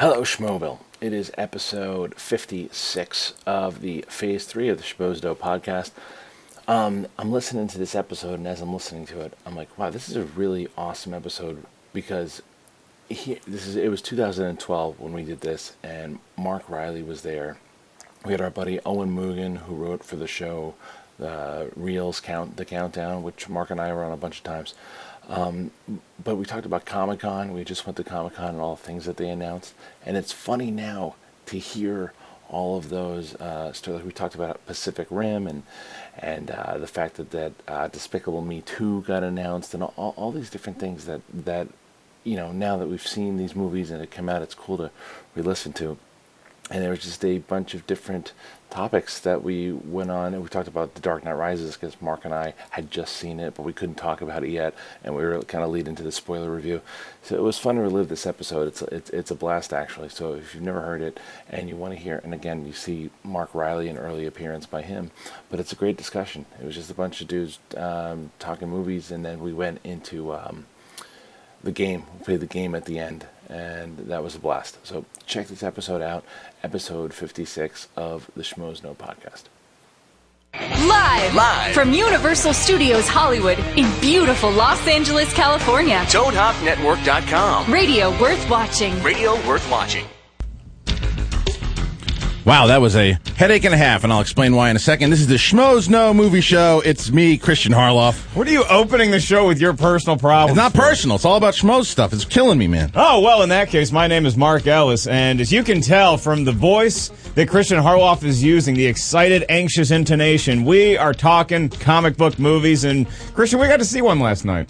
Hello, Schmoville. It is episode 56 of the Phase 3 of the Schmozdo podcast. I'm listening to this episode, and as I'm listening to it, I'm like, wow, this is a really awesome episode, because it was 2012 when we did this, and Mark Reilly was there. We had our buddy Owen Moogan, who wrote for the show, the Countdown, which Mark and I were on a bunch of times. But we talked about Comic-Con. We just went to Comic-Con and all the things that they announced. And it's funny now to hear all of those stories. We talked about Pacific Rim and the fact that Despicable Me 2 got announced, and all these different things that now that we've seen these movies and it come out, it's cool to re-listen to. And there was just a bunch of different topics that we went on, and we talked about The Dark Knight Rises, because Mark and I had just seen it, but we couldn't talk about it yet, and we were kind of leading to the spoiler review. So it was fun to relive this episode. It's a blast, actually. So if you've never heard it and you want to hear, and again, you see Mark Reilly, an early appearance by him, but it's a great discussion. It was just a bunch of dudes talking movies, and then we went into the game. We played the game at the end, and that was a blast. So check this episode out, episode 56 of the Schmozdo podcast. Live from Universal Studios Hollywood in beautiful Los Angeles, California. ToadHopNetwork.com. Radio worth watching. Radio worth watching. Wow, that was a headache and a half, and I'll explain why in a second. This is the Schmozdo Movie Show. It's me, Christian Harloff. What are you opening the show with your personal problems? It's not personal. It's all about Schmoz stuff. It's killing me, man. Oh, well, in that case, my name is Mark Ellis, and as you can tell from the voice that Christian Harloff is using, the excited, anxious intonation, we are talking comic book movies, and Christian, we got to see one last night.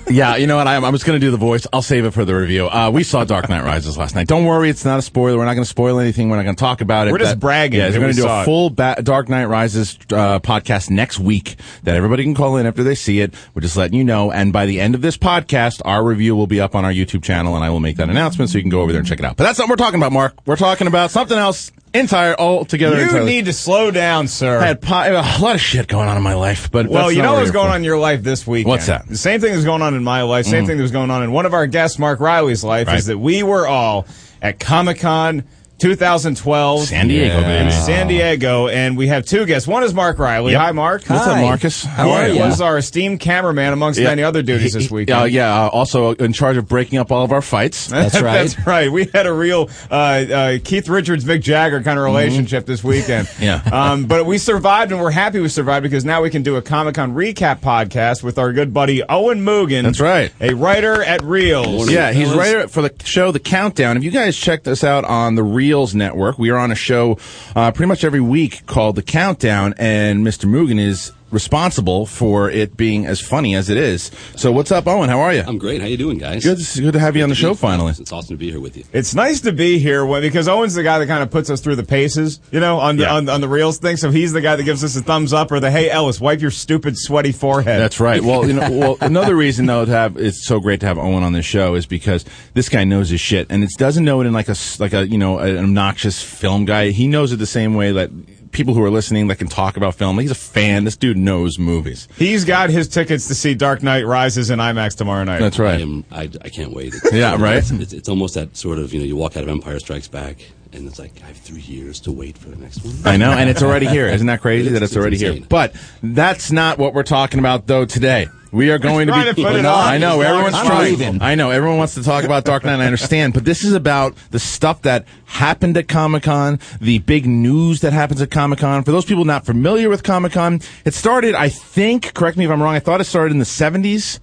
Yeah, you know what? I was going to do the voice. I'll save it for the review. We saw Dark Knight Rises last night. Don't worry, it's not a spoiler. We're not going to spoil anything. We're not going to talk about it. We're just bragging. Yeah, we're going to do a full Dark Knight Rises podcast next week that everybody can call in after they see it. We're just letting you know. And by the end of this podcast, our review will be up on our YouTube channel, and I will make that announcement so you can go over there and check it out. But that's not what we're talking about, Mark. We're talking about something else altogether. You need to slow down, sir. I had a lot of shit going on in my life. But well, you know what's going on in your life this weekend? What's that? The same thing that's going on in my life, same thing that was going on in one of our guests, Mark Reilly's life, is that we were all at Comic-Con 2012. San Diego, baby. In San Diego, and we have two guests. One is Mark Reilly. Yep. Hi, Mark. What's up, Marcus? How are you? He was our esteemed cameraman amongst many other duties this weekend. Also in charge of breaking up all of our fights. That's right. That's right. We had a real Keith Richards, Mick Jagger kind of relationship this weekend. But we survived, and we're happy we survived, because now we can do a Comic-Con recap podcast with our good buddy Owen Moogan. That's right. A writer at Reels. Yeah, he's writer for the show The Countdown. If you guys checked us out on the Reels Network, we are on a show pretty much every week called The Countdown, and Mr. Moogan is responsible for it being as funny as it is. So what's up, Owen? How are you? I'm great. How you doing, guys? Good. It's good to have you on the show finally. It's awesome to be here with you. It's nice to be here because Owen's the guy that kind of puts us through the paces, on the Reels thing. So he's the guy that gives us a thumbs up or the, hey, Ellis, wipe your stupid sweaty forehead. That's right. Well, another reason though it's so great to have Owen on this show is because this guy knows his shit, and it doesn't know it in like an obnoxious film guy. He knows it the same way that people who are listening that can talk about film. He's a fan. This dude knows movies. He's got his tickets to see Dark Knight Rises in IMAX tomorrow night. That's right. I can't wait. Right? It's almost that sort of, you walk out of Empire Strikes Back, and it's like, I have 3 years to wait for the next one. I know, and it's already here. Isn't that crazy that it's already insane. here? But that's not what we're talking about, though, today. We are going to be. Put it on. I know everyone's trying. I know everyone wants to talk about Dark Knight. I understand, but this is about the stuff that happened at Comic-Con, the big news that happens at Comic-Con. For those people not familiar with Comic-Con, it started. I think. Correct me if I'm wrong. I thought it started in the 70s.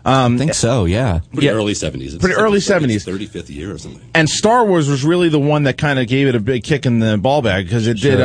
I think so, yeah. Pretty early 70s. Pretty early 70s. 35th year or something. And Star Wars was really the one that kind of gave it a big kick in the ball bag, because it did,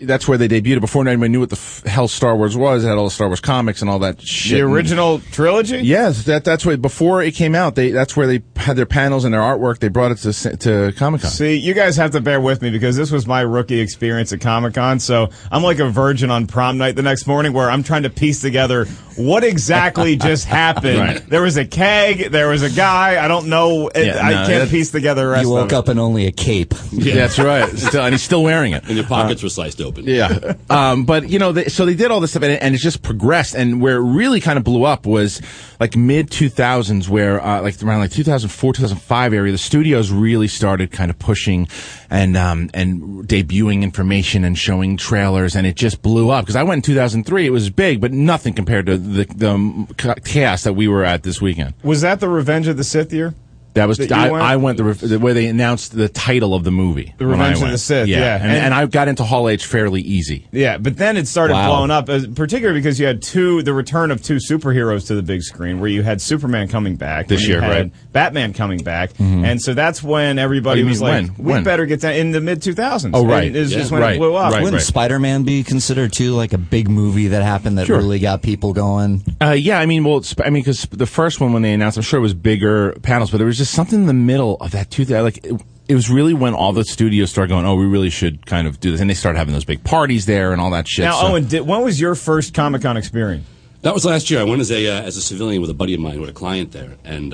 that's where they debuted it. Before anybody knew what the hell Star Wars was. It had all the Star Wars comics and all that shit. The original trilogy? Yes, that's where, before it came out, that's where they had their panels and their artwork. They brought it to Comic-Con. See, you guys have to bear with me, because this was my rookie experience at Comic-Con, so I'm like a virgin on prom night the next morning, where I'm trying to piece together what exactly just happened. Right. There was a keg, there was a guy, I don't know, I can't piece together the rest of it. You woke up in only a cape. Yeah, that's right. And he's still wearing it. And your pockets were sliced open. open. Yeah. But, so they did all this stuff, and it's just progressed. And where it really kind of blew up was like mid-2000s, where around 2004, 2005 area, the studios really started kind of pushing and debuting information and showing trailers, and it just blew up. Because I went in 2003, it was big, but nothing compared to the chaos that we were at this weekend. Was that the Revenge of the Sith year? That was I went the way they announced the title of the movie. The Revenge of the Sith, yeah. And I got into Hall H fairly easy. Yeah, but then it started blowing up, particularly because you had the return of two superheroes to the big screen, where you had Superman coming back. This year, right? Batman coming back. Mm-hmm. And so that's when everybody was like, we better get that in the mid-2000s. Oh, right. And it's just when it blew up. Wouldn't Spider-Man be considered, too, like a big movie that happened that really got people going? Yeah, because the first one, when they announced, I'm sure it was bigger panels, but there was just something in the middle of that it was really when all the studios started going, oh, we really should kind of do this, and they started having those big parties there and all that shit. Now, Owen, when was your first Comic-Con experience? That was last year. I went as a civilian with a buddy of mine who had a client there, and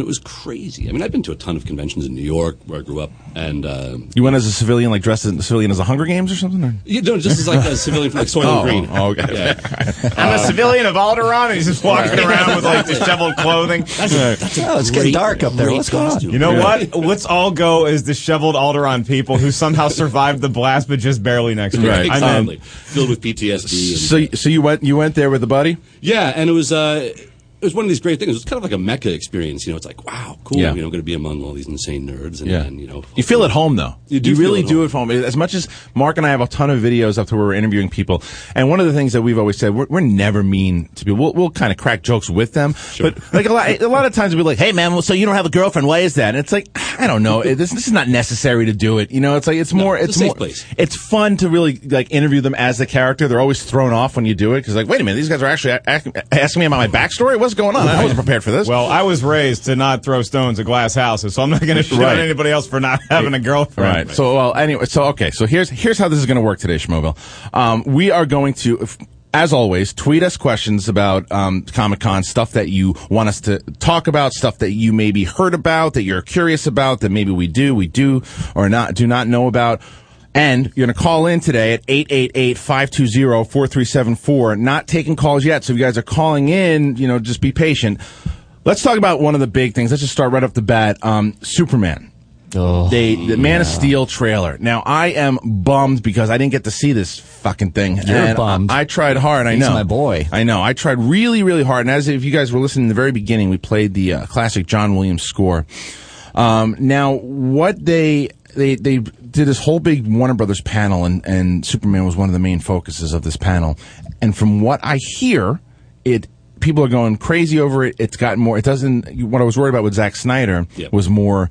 it was crazy. I mean, I've been to a ton of conventions in New York, where I grew up, and you went as a civilian, like dressed as a civilian as a Hunger Games or something? Or? Yeah, no, just as like a civilian from like Soylent Green. Oh, okay. Yeah. I'm a civilian of Alderaan, and he's just walking around with like disheveled clothing. It's getting dark up there. What's going on? You know what? Let's all go as disheveled Alderaan people who somehow survived the blast, but just barely next year. Right. Exactly. Filled with PTSD. So you went there with a buddy? Yeah, and it was one of these great things. It was kind of like a Mecca experience. It's like, wow, cool. Yeah. I'm going to be among all these insane nerds. And you feel at home, though. You really do at home. As much as Mark and I have a ton of videos up to where we're interviewing people, and one of the things that we've always said, we're never mean to people. We'll kind of crack jokes with them, sure. But like a lot of times we'll be like, hey man, well, so you don't have a girlfriend? Why is that? And it's like, I don't know. This is not necessary to do it. It's like it's a safe place. It's fun to really like interview them as a character. They're always thrown off when you do it because like, wait a minute, these guys are actually asking me about my backstory. What's going on? I wasn't prepared for this. Well, I was raised to not throw stones at glass houses, so I'm not going to shit on anybody else for not having a girlfriend. Right. So, anyway, okay. So here's how this is going to work today, Schmoville. We are going to, as always, tweet us questions about Comic-Con, stuff that you want us to talk about, stuff that you maybe heard about, that you're curious about, that maybe we do or do not know about. And you're going to call in today at 888-520-4374. Not taking calls yet, so if you guys are calling in, just be patient. Let's talk about one of the big things. Let's just start right off the bat. Superman. The Man of Steel trailer. Now, I am bummed because I didn't get to see this fucking thing. You're bummed. I tried hard. He's my boy. I know. I tried really, really hard. And as if you guys were listening in the very beginning, we played the classic John Williams score. Now, what they did this whole big Warner Brothers panel, and Superman was one of the main focuses of this panel. And from what I hear, people are going crazy over it. It's gotten more. It doesn't. What I was worried about with Zack Snyder was more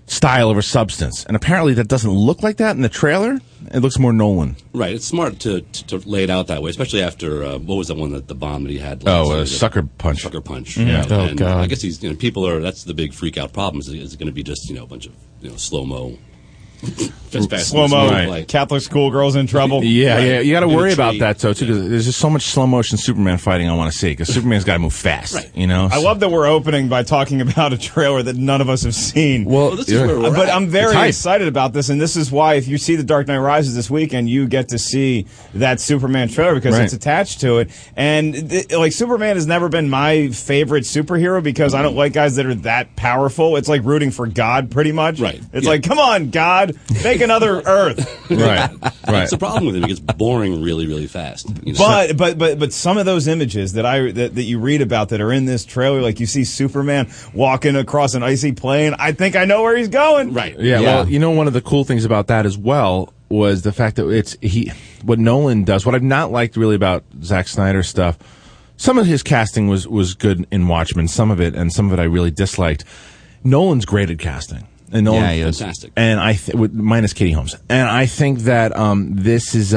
style over substance, and apparently that doesn't look like that in the trailer. It looks more Nolan. Right. It's smart to lay it out that way, especially after what was the one that the bomb that he had? Sucker Punch. Sucker Punch. Mm-hmm. Yeah. Oh, and God. I guess these people are. That's the big freak out problem. Is it going to be just a bunch of slow mo. Slow-mo, Catholic schoolgirls in trouble. Yeah. You got to worry about that, too, because there's just so much slow-motion Superman fighting I want to see, because Superman's got to move fast, I love that we're opening by talking about a trailer that none of us have seen. Well, this is where we're but at. I'm very excited about this, and this is why, if you see The Dark Knight Rises this weekend, you get to see that Superman trailer, because it's attached to it. And, Superman has never been my favorite superhero, because I don't like guys that are that powerful. It's like rooting for God, pretty much. Right. It's like, come on, God. Make another Earth. Right. That's the problem with him. It gets boring really, really fast. But some of those images that you read about that are in this trailer, like you see Superman walking across an icy plain, I think I know where he's going. Right. Yeah. Well, one of the cool things about that as well was the fact that what Nolan does. What I've not liked really about Zack Snyder stuff. Some of his casting was good in Watchmen. Some of it I really disliked. Nolan's great at casting. And Nolan, he is fantastic. And minus Katie Holmes. And I think that this is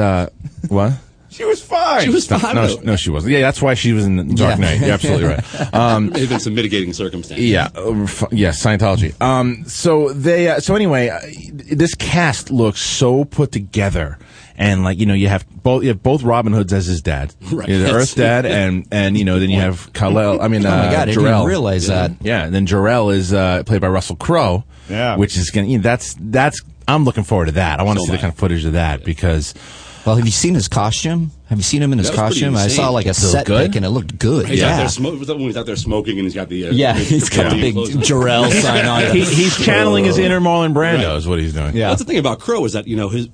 what? She was fine. She was fine. No, she wasn't. Yeah, that's why she was in Dark Knight. You're absolutely right. There have been some mitigating circumstances. Yeah, Scientology. So anyway, this cast looks so put together. And you have both Robin Hoods as his dad, right? The Earth dad, and then you have Kal-El. I mean, oh my God, I Jor-El. didn't realize that. Yeah, and then Jor-El is played by Russell Crowe. Yeah, which is that's I'm looking forward to that. I want to So see the am I. kind of footage of that because. Well, have you seen his costume? Have you seen him in his That was pretty costume? I insane. saw like a Still set good? pic, and it looked good. He's out Yeah. there when he's out there smoking, and he's got the He's got the big Jarrell sign on. He's channeling his inner Marlon Brando Right. is what he's doing. Yeah. That's the thing about Crow is that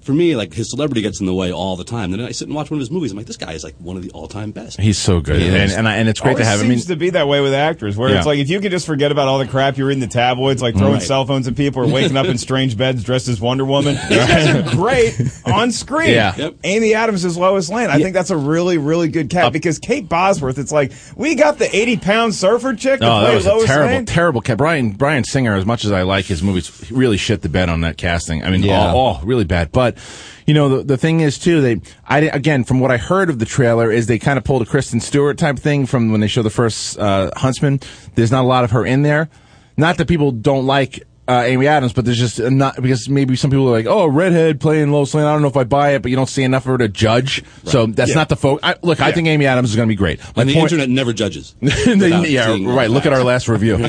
for me, like his celebrity gets in the way all the time. Then I sit and watch one of his movies. I'm like, this guy is like one of the all-time best. He's so good, He is. and it's great to Always have him. I mean, seems to be that way with actors, where Yeah. it's like if you could just forget about all the crap you read in the tabloids, like throwing Right. cell phones at people or waking up in strange beds dressed as Wonder Woman. These guys are great on screen. Yeah. Yep. Amy Adams is Lois Lane. I think that's a really, really good cat because Kate Bosworth, it's like, we got the 80-pound surfer chick to oh, play that was Lois a terrible, Lane. terrible cat. Brian Singer, as much as I like his movies, he really shit the bed on that casting. I mean, Yeah. really bad. But the thing is too, again, from what I heard of the trailer, is they kind of pulled a Kristen Stewart type thing from when they show the first Huntsman. There's not a lot of her in there. Not that people don't like Amy Adams, but there's just not, because maybe some people are like, oh, redhead playing Lois Lane. I don't know if I buy it, but you don't see enough of her to judge. Right. So that's not the focus. I think Amy Adams is going to be great. And the internet never judges. Yeah, right. Look at our last review.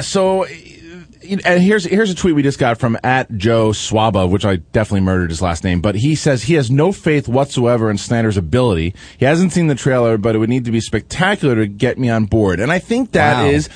So. And here's a tweet we just got from @JoeSwaba, which I definitely murdered his last name. But he says he has no faith whatsoever in Snyder's ability. He hasn't seen the trailer, but it would need to be spectacular to get me on board. And I think that's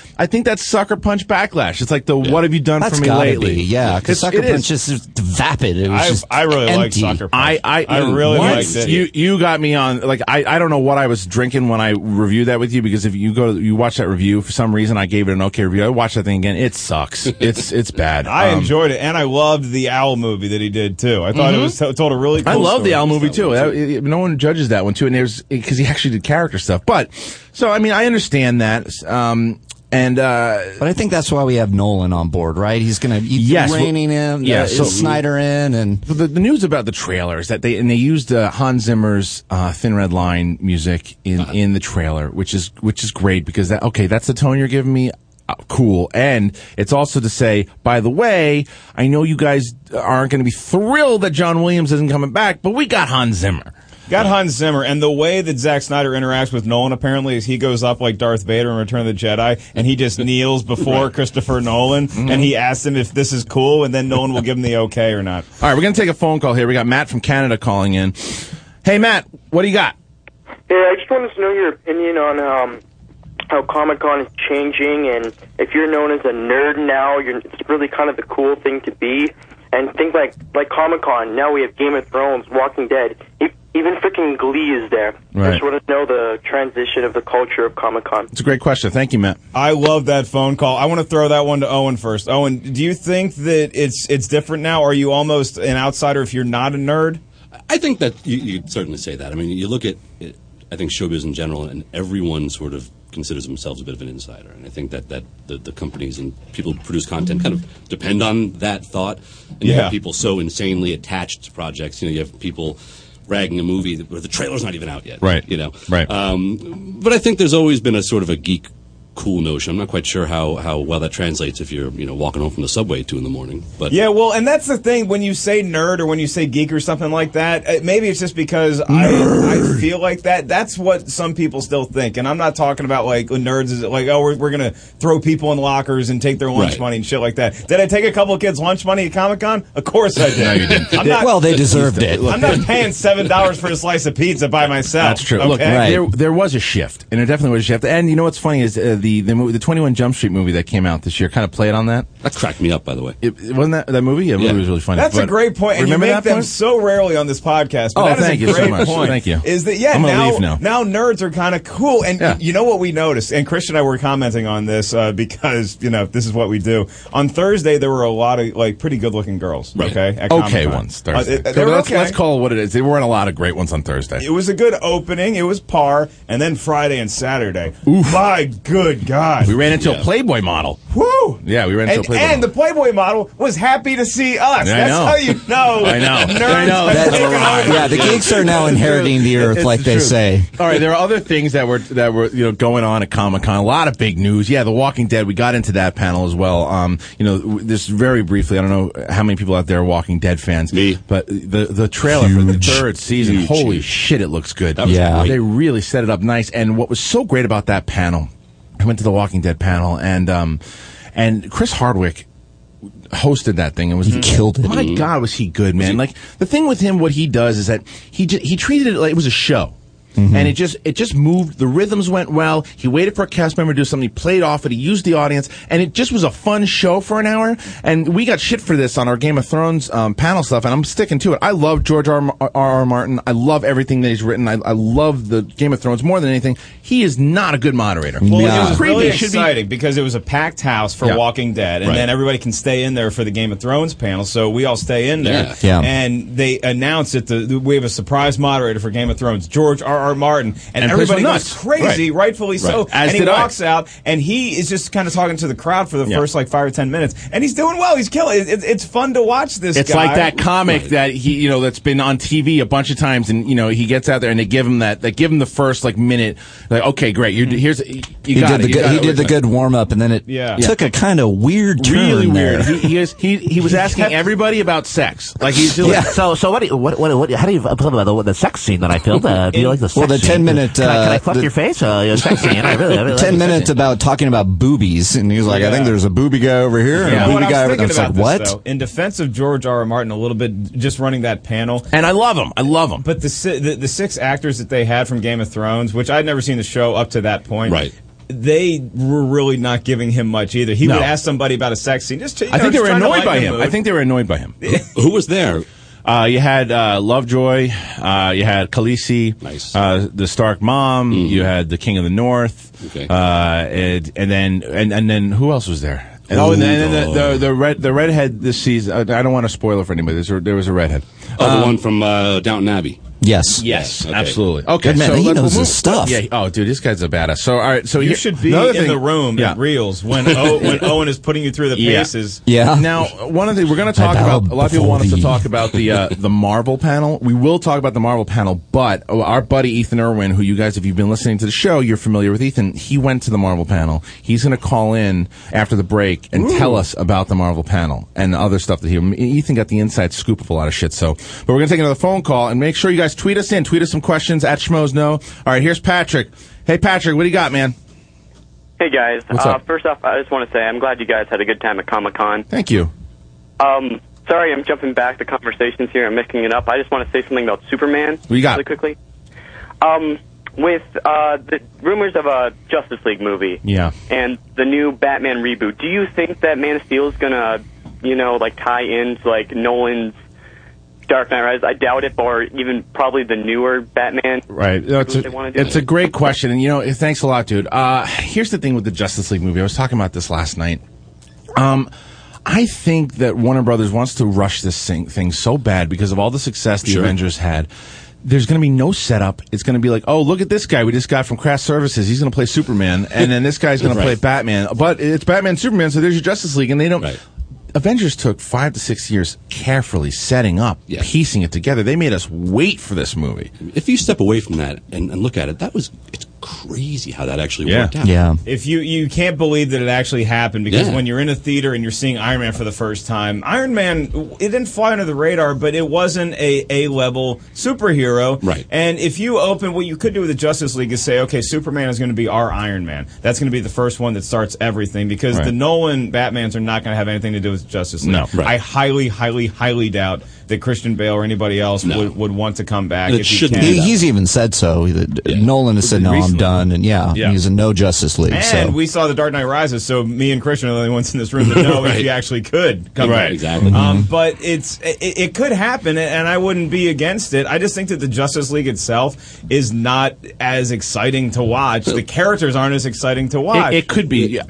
Sucker Punch backlash. It's like what have you done That's for me gotta lately? be, yeah, because Sucker Punch is vapid. It was just I really like empty. Sucker Punch. I really what? liked it. You got me on, like, I don't know what I was drinking when I reviewed that with you, because if you watch that review, for some reason I gave it an okay review. I watched that thing again. It sucks. It's bad. I enjoyed it, and I loved the Owl movie that he did too. I thought it was told a really cool I love story. the Owl movie too. No one judges that one too, and there's because he actually did character stuff. But so I mean, I understand that. But I think that's why we have Nolan on board, right? He's going to reining in, Snyder in, and the news about the trailer is that they used Hans Zimmer's Thin Red Line music in the trailer, which is great because that's the tone you're giving me. Cool. And it's also to say, by the way, I know you guys aren't going to be thrilled that John Williams isn't coming back, but we got Hans Zimmer. Got Hans Zimmer, and the way that Zack Snyder interacts with Nolan apparently is he goes up like Darth Vader in Return of the Jedi, and he just kneels before Christopher Nolan, and he asks him if this is cool, and then Nolan will give him the okay or not. All right, we're going to take a phone call here. We got Matt from Canada calling in. Hey, Matt, what do you got? Hey, I just wanted to know your opinion on how Comic-Con is changing, and if you're known as a nerd now, it's really kind of the cool thing to be. And things like Comic-Con, now we have Game of Thrones, Walking Dead, even freaking Glee is there. Right. I just want to know the transition of the culture of Comic-Con. It's a great question. Thank you, Matt. I love that phone call. I want to throw that one to Owen first. Owen, do you think that it's different now? Are you almost an outsider if you're not a nerd? I think that you'd certainly say that. I mean, you look at it, I think showbiz in general, and everyone sort of considers themselves a bit of an insider. And I think that the companies and people who produce content kind of depend on that thought. And you have people so insanely attached to projects. You have people ragging a movie where the trailer's not even out yet. Right. Right. But I think there's always been a sort of a geek cool notion. I'm not quite sure how well that translates if you're walking home from the subway at 2 a.m. But yeah, well, and that's the thing when you say nerd or when you say geek or something like that. Maybe it's just because I feel like that's what some people still think, and I'm not talking about like nerds is like we're gonna throw people in lockers and take their lunch money and shit like that. Did I take a couple of kids' lunch money at Comic-Con? Of course I did. No, you didn't. well, they deserved it. I'm not paying $7 for a slice of pizza by myself. That's true. Okay? Look, there was a shift, and there definitely was a shift. And you know what's funny is the 21 Jump Street movie that came out this year kind of played on that. That cracked me up, by the way. It wasn't that movie? Yeah, the movie was really funny. That's a great point, and you make them so rarely on this podcast. But that is thank a you great so much. point. Thank you. Is that I'm gonna leave now. Now nerds are kind of cool, and you know what we noticed? And Christian and I were commenting on this because this is what we do. On Thursday, there were a lot of like pretty good-looking girls. Right. Okay, at okay Comic-Con. ones Thursday. Let's call it what it is. There weren't a lot of great ones on Thursday. It was a good opening. It was par, and then Friday and Saturday. Oof. My good God, we ran into a Playboy model. Woo! Yeah, we ran into a Playboy model. And the Playboy model was happy to see us. I That's know. how you know. I know. Nerds I know. have taken over. Yeah, the geeks are now inheriting the earth, like they say. All right, there are other things that were going on at Comic-Con. A lot of big news. Yeah, The Walking Dead. We got into that panel as well. This very briefly. I don't know how many people out there are Walking Dead fans. Me. But the trailer for the third season. Holy shit, it looks good. Yeah, they really set it up nice. And what was so great about that panel, I went to the Walking Dead panel, and Chris Hardwick hosted that thing and was killed it. My God, was he good, man! Like the thing with him, what he does is that he treated it like it was a show. And it just moved. The rhythms went well. He waited for a cast member to do something. He played off it. He used the audience, and it just was a fun show for an hour. And we got shit for this on our Game of Thrones panel stuff, and I'm sticking to it. I love George R.R. Martin. I love everything that he's written. I love the Game of Thrones more than anything. He is not a good moderator. Well, it was really exciting because it was a packed house for Walking Dead, and then everybody can stay in there for the Game of Thrones panel. So we all stay in there. And they announced that we have a surprise moderator for Game of Thrones, George R.R. Martin, and everybody goes crazy, rightfully so. As and he walks out, and he is just kind of talking to the crowd for the first like 5 or 10 minutes, and he's doing well. He's killing it. It's fun to watch this. It's guy. like that comic that he, that's been on TV a bunch of times, and he gets out there and they give him the first like minute, like, okay, great, he did the good warm up, and then it took a kind of weird turn. Really weird. He was asking everybody about sex. Like he's doing. So what how do you feel about the sex scene that I filmed? Do you like the sex Well, the 10-minute... Can I fuck your face? Sex scene. I really 10 minutes about talking about boobies, and he was like, I think there's a booby guy over here and a booby guy over there. It's like, what? Though, in defense of George R.R. Martin, a little bit, just running that panel. And I love him. But the 6 actors that they had from Game of Thrones, which I'd never seen the show up to that point. Right. They were really not giving him much either. He would ask somebody about a sex scene. I think they were annoyed by him. I think they were annoyed by him. Who was there? You had Lovejoy, you had Khaleesi, nice. The Stark mom, you had the King of the North, okay. and then who else was there? And then the redhead this season. I don't want to spoil it for anybody. There was a redhead. Oh, the one from Downton Abbey. Yes, okay. Absolutely. Okay, good man. So he knows his stuff. Yeah. Oh, dude, this guy's a badass. So, all right. So you should be in the room at Reels when Owen is putting you through the paces. Yeah. Now, one of the we're going to talk about. A lot of people want us to talk about the Marvel panel. We will talk about the Marvel panel, but our buddy Ethan Irwin, who you guys, if you've been listening to the show, you're familiar with Ethan. He went to the Marvel panel. He's going to call in after the break and tell us about the Marvel panel and other stuff that Ethan got the inside scoop of a lot of shit. So, but we're going to take another phone call and make sure you guys tweet us some questions at Schmoes Know. All right, here's Patrick. Hey, Patrick, what do you got, man? Hey, guys. What's up? First off, I just want to say I'm glad you guys had a good time at Comic-Con. Thank you. Sorry, I'm jumping back to conversations here. I'm mixing it up. I just want to say something about Superman what you got? really quickly. With the rumors of a Justice League movie and the new Batman reboot, do you think that Man of Steel is going to, tie into, Nolan's Dark Knight Rises? I doubt it, or even probably the newer Batman. Right. It's a great question, and thanks a lot, dude. Here's the thing with the Justice League movie. I was talking about this last night. I think that Warner Brothers wants to rush this thing so bad because of all the success the Avengers had. There's going to be no setup. It's going to be like, oh, look at this guy we just got from Craft Services. He's going to play Superman, and then this guy's going to play Batman. But it's Batman, Superman, so there's your Justice League, and they don't. Right. Avengers took 5 to 6 years carefully setting up, piecing it together. They made us wait for this movie. If you step away from that and look at it, it's crazy how that actually worked out. Yeah. If you can't believe that it actually happened because when you're in a theater and you're seeing Iron Man for the first time, Iron Man, it didn't fly under the radar, but it wasn't a A-level superhero. Right. And if you open, what you could do with the Justice League is say, okay, Superman is going to be our Iron Man. That's going to be the first one that starts everything because the Nolan Batmans are not going to have anything to do with Justice League. No, I highly, highly, highly doubt that Christian Bale or anybody else would want to come back. If he can. He's even said so. Nolan has said, no, I'm done. And he's a no Justice League. And we saw The Dark Knight Rises, so me and Christian are the only ones in this room that know if he actually could come back. Exactly. But it could happen, and I wouldn't be against it. I just think that the Justice League itself is not as exciting to watch. The characters aren't as exciting to watch. It could be.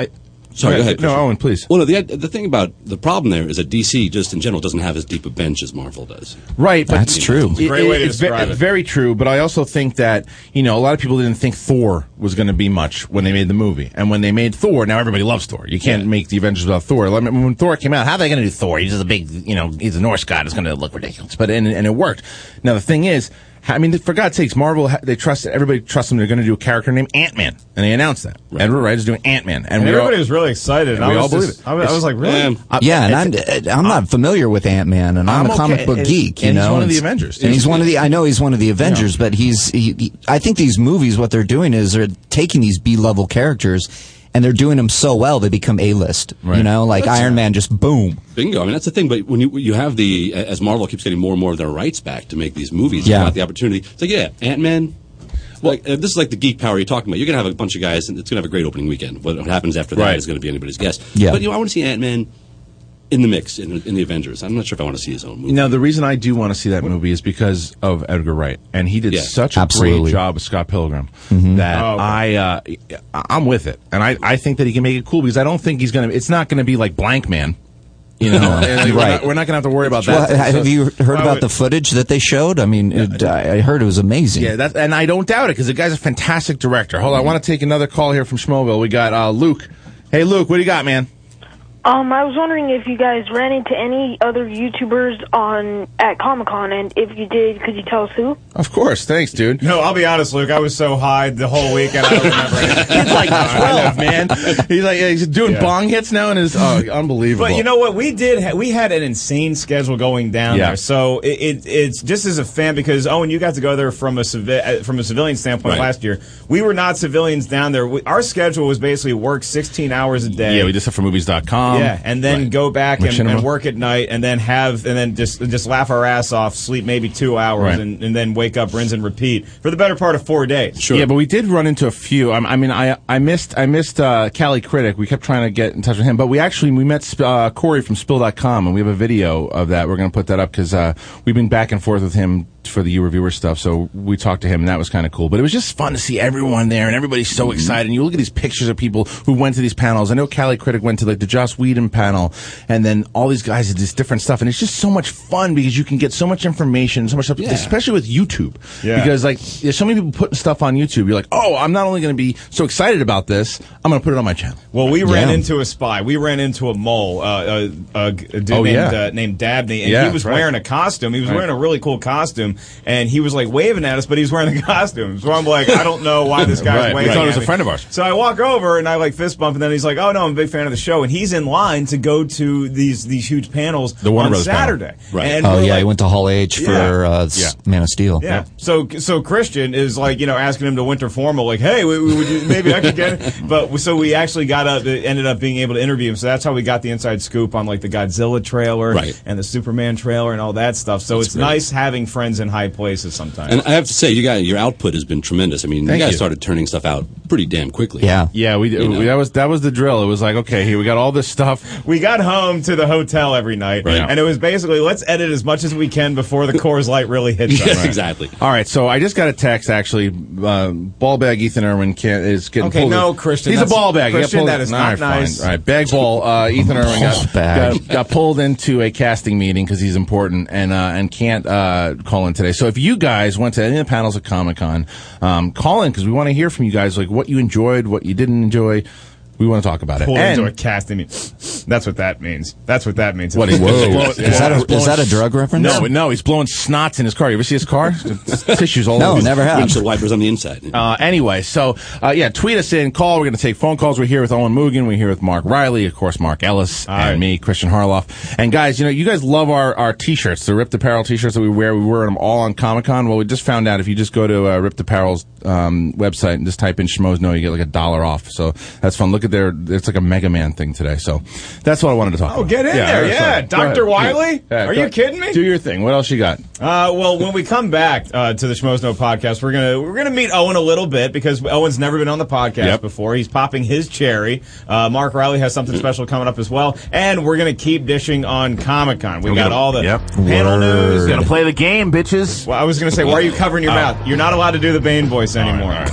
Sorry, go ahead. No, Owen, please. Well, no, the thing about the problem there is that DC just in general doesn't have as deep a bench as Marvel does. Right, but that's true. It's a great way to describe it. Very true, but I also think that a lot of people didn't think Thor was going to be much when they made the movie, and when they made Thor, now everybody loves Thor. You can't make the Avengers without Thor. When Thor came out, how are they going to do Thor? He's just a big, he's a Norse god. It's going to look ridiculous, but and it worked. Now the thing is. I mean, for God's sakes, Marvel, everybody trusts them. They're going to do a character named Ant-Man. And they announced that. Right. Edward Wright is doing Ant-Man. And everybody was really excited. And we all believe it. I was like, really? And I'm not familiar with Ant-Man, and I'm a comic book geek, and he's one of the Avengers. And I know he's one of the Avengers, but I think these movies, what they're doing is they're taking these B-level characters and they're doing them so well they become A-list. Right. You know, like Iron Man, just boom. Bingo. I mean, that's the thing. But when you have as Marvel keeps getting more and more of their rights back to make these movies, you got the opportunity. It's like, Ant-Man. Well, this is like the geek power you're talking about. You're going to have a bunch of guys, and it's going to have a great opening weekend. What happens after that is going to be anybody's guess. Yeah. But, I want to see Ant-Man in the mix, in the Avengers. I'm not sure if I want to see his own movie. No, the reason I do want to see that movie is because of Edgar Wright. And he did such a great job with Scott Pilgrim that I'm with it. And I think that he can make it cool because I don't think it's not going to be like Blank Man. You know, we're not going to have to worry about that. Have you heard about the footage that they showed? I mean, I heard it was amazing. Yeah, and I don't doubt it because the guy's a fantastic director. Hold on, I want to take another call here from Schmoville. We got Luke. Hey, Luke, what do you got, man? I was wondering if you guys ran into any other YouTubers at Comic-Con, and if you did, could you tell us who? Of course. Thanks, dude. No, I'll be honest, Luke. I was so high the whole weekend, I don't remember anything. He's like 12, man. He's doing bong hits now, and unbelievable. But you know what? We had an insane schedule going down there. So it's just as a fan, because, Owen, you got to go there from a civilian standpoint last year. We were not civilians down there. Our schedule was basically work 16 hours a day. Yeah, we did stuff for movies.com. Yeah, and then go back and work at night, and then just laugh our ass off, sleep maybe 2 hours, and then wake up, rinse and repeat for the better part of 4 days. Sure. Yeah, but we did run into a few. I missed Cali Critic. We kept trying to get in touch with him, but we met Corey from Spill.com, and we have a video of that. We're going to put that up because we've been back and forth with him for the U-Reviewer stuff, so we talked to him, and that was kind of cool. But it was just fun to see everyone there, and everybody's so excited. And you look at these pictures of people who went to these panels. I know Cali Critic went to the Joss Whedon panel, and then all these guys did this different stuff, and it's just so much fun because you can get so much information, so much stuff, especially with YouTube. Yeah. Because there's so many people putting stuff on YouTube. You're like, oh, I'm not only going to be so excited about this, I'm going to put it on my channel. Well, we ran into a spy. We ran into a mole, a dude named Dabney, and he was wearing a costume. He was wearing a really cool costume, and he was like waving at us, but he was wearing a costume. So I'm like, I don't know why this guy's waving. We thought he was a friend of ours. So I walk over and I fist bump, and then he's like, oh no, I'm a big fan of the show, and he's in line to go to these huge panels on Saturday. Right. And he went to Hall H for Man of Steel. Yeah. So Christian is like, asking him to winter formal, like, hey, would you, maybe I could get it. But so we actually ended up being able to interview him. So that's how we got the inside scoop on like the Godzilla trailer and the Superman trailer and all that stuff. So it's nice having friends in high places sometimes. And I have to say, your output has been tremendous. I mean, you guys started turning stuff out pretty damn quickly. Yeah, we did. That was the drill. It was like, okay, here we got all this stuff. We got home to the hotel every night, and it was basically, let's edit as much as we can before the Coors Light really hits us. Yes, exactly. All right, so I just got a text, actually. Ball bag Ethan Irwin is getting pulled. Okay, no, Christian. He's a ball bag. Christian, that is not nice. Fine. All right, bag ball. Ethan Irwin got pulled into a casting meeting because he's important and can't call in today. So if you guys went to any of the panels at Comic-Con, call in because we want to hear from you guys, like what you enjoyed, what you didn't enjoy. We want to talk about it. Pulled into a casting meeting. That's what that means. What is that a drug reference? No, he's blowing snots in his car. You ever see his car? Tissues all over. No, never have. Windshield wipers on the inside. Anyway, so tweet us in, call. We're going to take phone calls. We're here with Owen Moogan. We're here with Mark Reilly, of course, Mark Ellis, and me, Christian Harloff. And guys, you guys love our T-shirts, the Ripped Apparel T-shirts that we wear. We wear them all on Comic-Con. Well, we just found out if you just go to Ripped Apparel's website and just type in Schmoes Know, you get like $1 off. So that's fun. Look at it's like a Mega Man thing today. So that's what I wanted to talk about. Oh, get in there. Yeah. Dr. Wiley? Are you kidding me? Do your thing. What else you got? Well, when we come back to the Schmoes Know podcast, we're gonna meet Owen a little bit because Owen's never been on the podcast before. He's popping his cherry. Mark Reilly has something special coming up as well. And we're going to keep dishing on Comic-Con. We've got all the panel news. Gonna play the game, bitches. Well, I was going to say, why are you covering your mouth? You're not allowed to do the Bane voice anymore.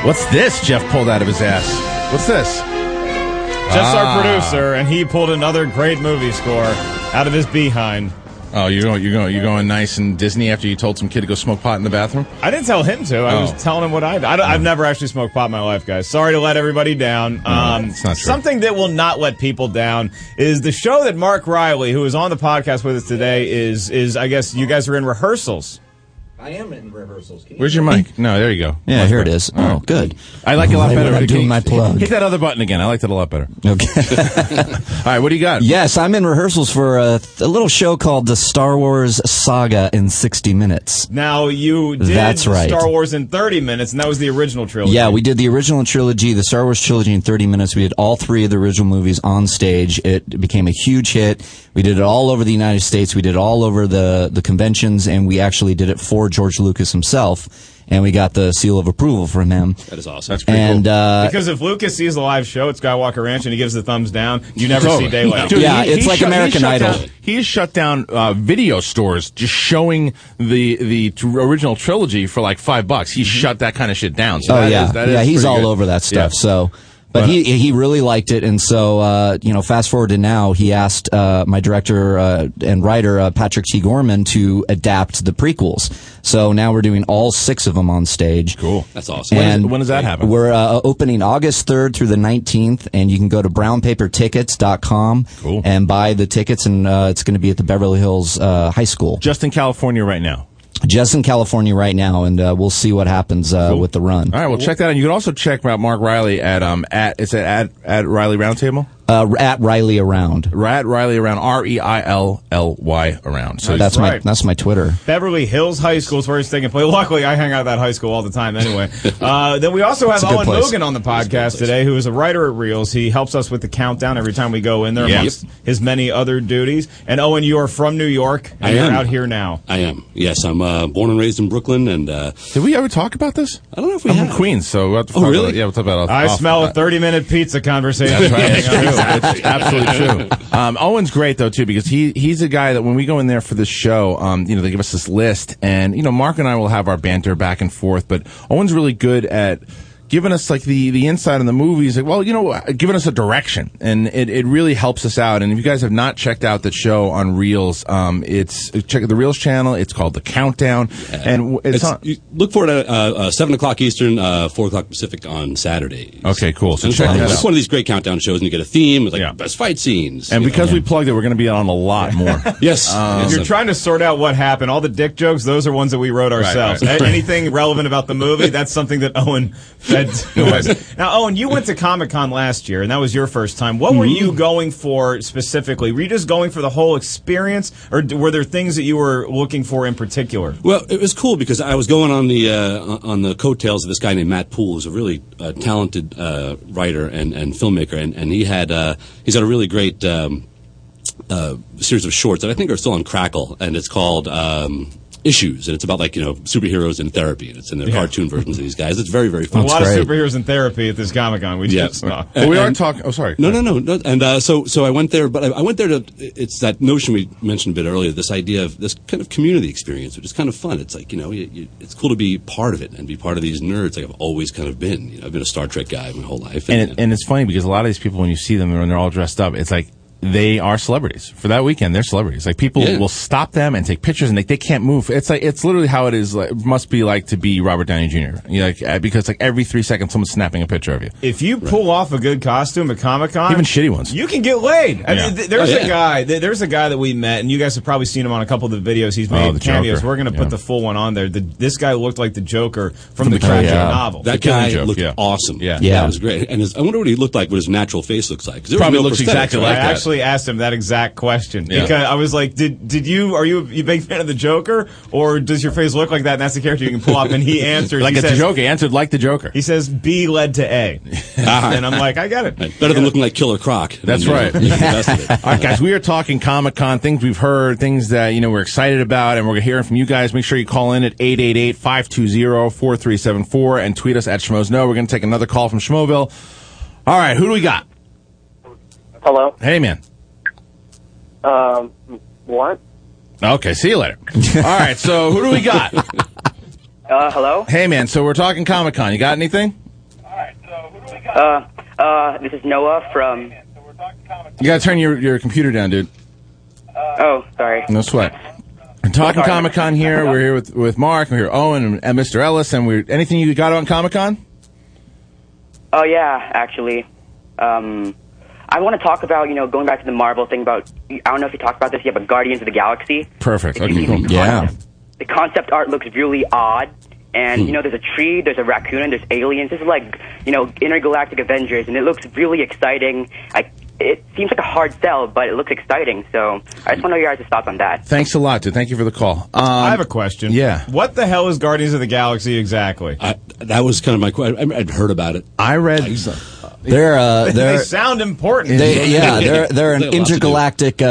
What's this Jeff pulled out of his ass? What's this? Jeff's our producer, and he pulled another great movie score out of his behind. Oh, you're going nice and Disney after you told some kid to go smoke pot in the bathroom? I didn't tell him to. I was telling him what I've never actually smoked pot in my life, guys. Sorry to let everybody down. It's not true. Something that will not let people down is the show that Mark Reilly, who is on the podcast with us today, is I guess you guys are in rehearsals. I am in rehearsals. Where's your mic? No, there you go. Yeah, Much here better. it is. Oh, good. I like it a lot better. I'm doing my plug. Hit that other button again. I liked it a lot better. Okay. All right, what do you got? Yes, I'm in rehearsals for a little show called The Star Wars Saga in 60 Minutes. Now, you did That's right. Star Wars in 30 minutes, and that was the original trilogy. Yeah, we did the original trilogy, the Star Wars trilogy in 30 minutes. We did all 3 of the original movies on stage. It became a huge hit. We did it all over the United States. We did it all over the conventions, and we actually did it for George Lucas himself. And we got the seal of approval from him. That is awesome. That's pretty cool. Because if Lucas sees the live show at Skywalker Ranch and he gives the thumbs down, you never see daylight. Dude, yeah, it's like American Idol. He has shut down video stores just showing the original trilogy for like $5. He shut that kind of shit down. So he's all over that stuff. Yeah. So. But he really liked it, and so fast forward to now, he asked my director and writer Patrick T. Gorman to adapt the prequels. So now we're doing all 6 of them on stage. Cool, that's awesome. And when does that happen? We're opening August 3rd through the 19th, and you can go to brownpapertickets.com and buy the tickets, and it's going to be at the Beverly Hills High School. Just in California right now. Just in California right now, and we'll see what happens with the run. All right, well, check that out. You can also check out Mark Reilly at Reilly Roundtable? At Reilly Around. At Reilly Around, REILLY Around. So that's my Twitter. Beverly Hills High School is where he's taking place. Luckily, I hang out at that high school all the time anyway. Then we also have Owen Moogan on the podcast today, who is a writer at Reels. He helps us with the countdown every time we go in there, amongst his many other duties. And Owen, you are from New York, and you're out here now. I am. Yes, I'm born and raised in Brooklyn. And did we ever talk about this? I don't know if we I'm have. from Queens, so we'll have to talk about it. Yeah, we'll talk about it. I smell a 30-minute pizza conversation. That's right. It's absolutely true. Owen's great though too, because he's a guy that when we go in there for this show, they give us this list, and Mark and I will have our banter back and forth, but Owen's really good at giving us like the insight on the movies, like, giving us a direction, and it really helps us out. And if you guys have not checked out the show on Reels, check the Reels channel. It's called The Countdown, and you look for it at 7 o'clock Eastern, 4 o'clock Pacific on Saturday. Okay, cool. So it's check that out. It's one of these great countdown shows, and you get a theme. It's like best fight scenes. And because we plugged it, we're going to be on a lot more. Yes. If you're trying to sort out what happened, all the dick jokes, those are ones that we wrote ourselves. Right. Anything relevant about the movie, that's something that Owen fed to us. Now, Owen, you went to Comic-Con last year, and that was your first time. What were you going for specifically? Were you just going for the whole experience, or were there things that you were looking for in particular? Well, it was cool because I was going on the coattails of this guy named Matt Poole, who's a really talented writer and filmmaker, and he's got a really great series of shorts that I think are still on Crackle, and it's called Issues, and it's about superheroes in therapy, and it's in the cartoon versions of these guys. It's very, very fun. A lot of superheroes in therapy at this Comic-Con. We just saw. Well, we are talking. Oh, sorry. No. And so I went there, but I went there to. It's that notion we mentioned a bit earlier. This idea of this kind of community experience, which is kind of fun. It's like it's cool to be part of it and be part of these nerds. Like I've always kind of been. I've been a Star Trek guy my whole life. And it's funny because a lot of these people, when you see them when they're all dressed up, it's like they are celebrities for that weekend. They're celebrities. Like people will stop them and take pictures, and they can't move. It's literally how it is. Like, must be like to be Robert Downey Jr. Because every 3 seconds someone's snapping a picture of you. If you pull off a good costume at Comic-Con, even shitty ones, you can get laid. I mean, there's a guy that we met, and you guys have probably seen him on a couple of the videos he's made. Cameos. Joker. We're going to put the full one on there. This guy looked like the Joker from the Tragic novel. That guy looked awesome. Yeah, it was great. And I wonder what he looked like, what his natural face looks like. Probably looks exactly like that. I actually asked him that exact question because I was like, are you a big fan of the Joker, or does your face look like that and that's the character you can pull off? And he answered like the Joker. He answered like the Joker. He says B led to A. And I'm like, I get it. Better than looking like Killer Croc. That's right. All right, guys, we are talking Comic-Con, things we've heard, things that we're excited about, and we're hearing from you guys. Make sure you call in at 888-520-4374 and tweet us at SchmoesKnow. We're going to take another call from Schmoville. All right, who do we got? Hello. Hey, man. What? Okay, see you later. All right, so who do we got? Hello? Hey, man, so we're talking Comic-Con. You got anything? All right, so who do we got? This is Noah from... You got to turn your computer down, dude. Oh, sorry. No sweat. We're talking Comic-Con here. We're here with Mark. We're here Owen and Mr. Ellis. And anything you got on Comic-Con? Oh, yeah, actually. I want to talk about, going back to the Marvel thing about, I don't know if you talked about this yet, but Guardians of the Galaxy. Perfect. Okay, cool. The the concept art looks really odd. And, there's a tree, there's a raccoon, and there's aliens. This is like, intergalactic Avengers, and it looks really exciting. It seems like a hard sell, but it looks exciting. So I just want to know your guys' thoughts on that. Thanks a lot, dude. Thank you for the call. I have a question. Yeah. What the hell is Guardians of the Galaxy exactly? That was kind of my question. I'd heard about it. I read... They sound important. They're an intergalactic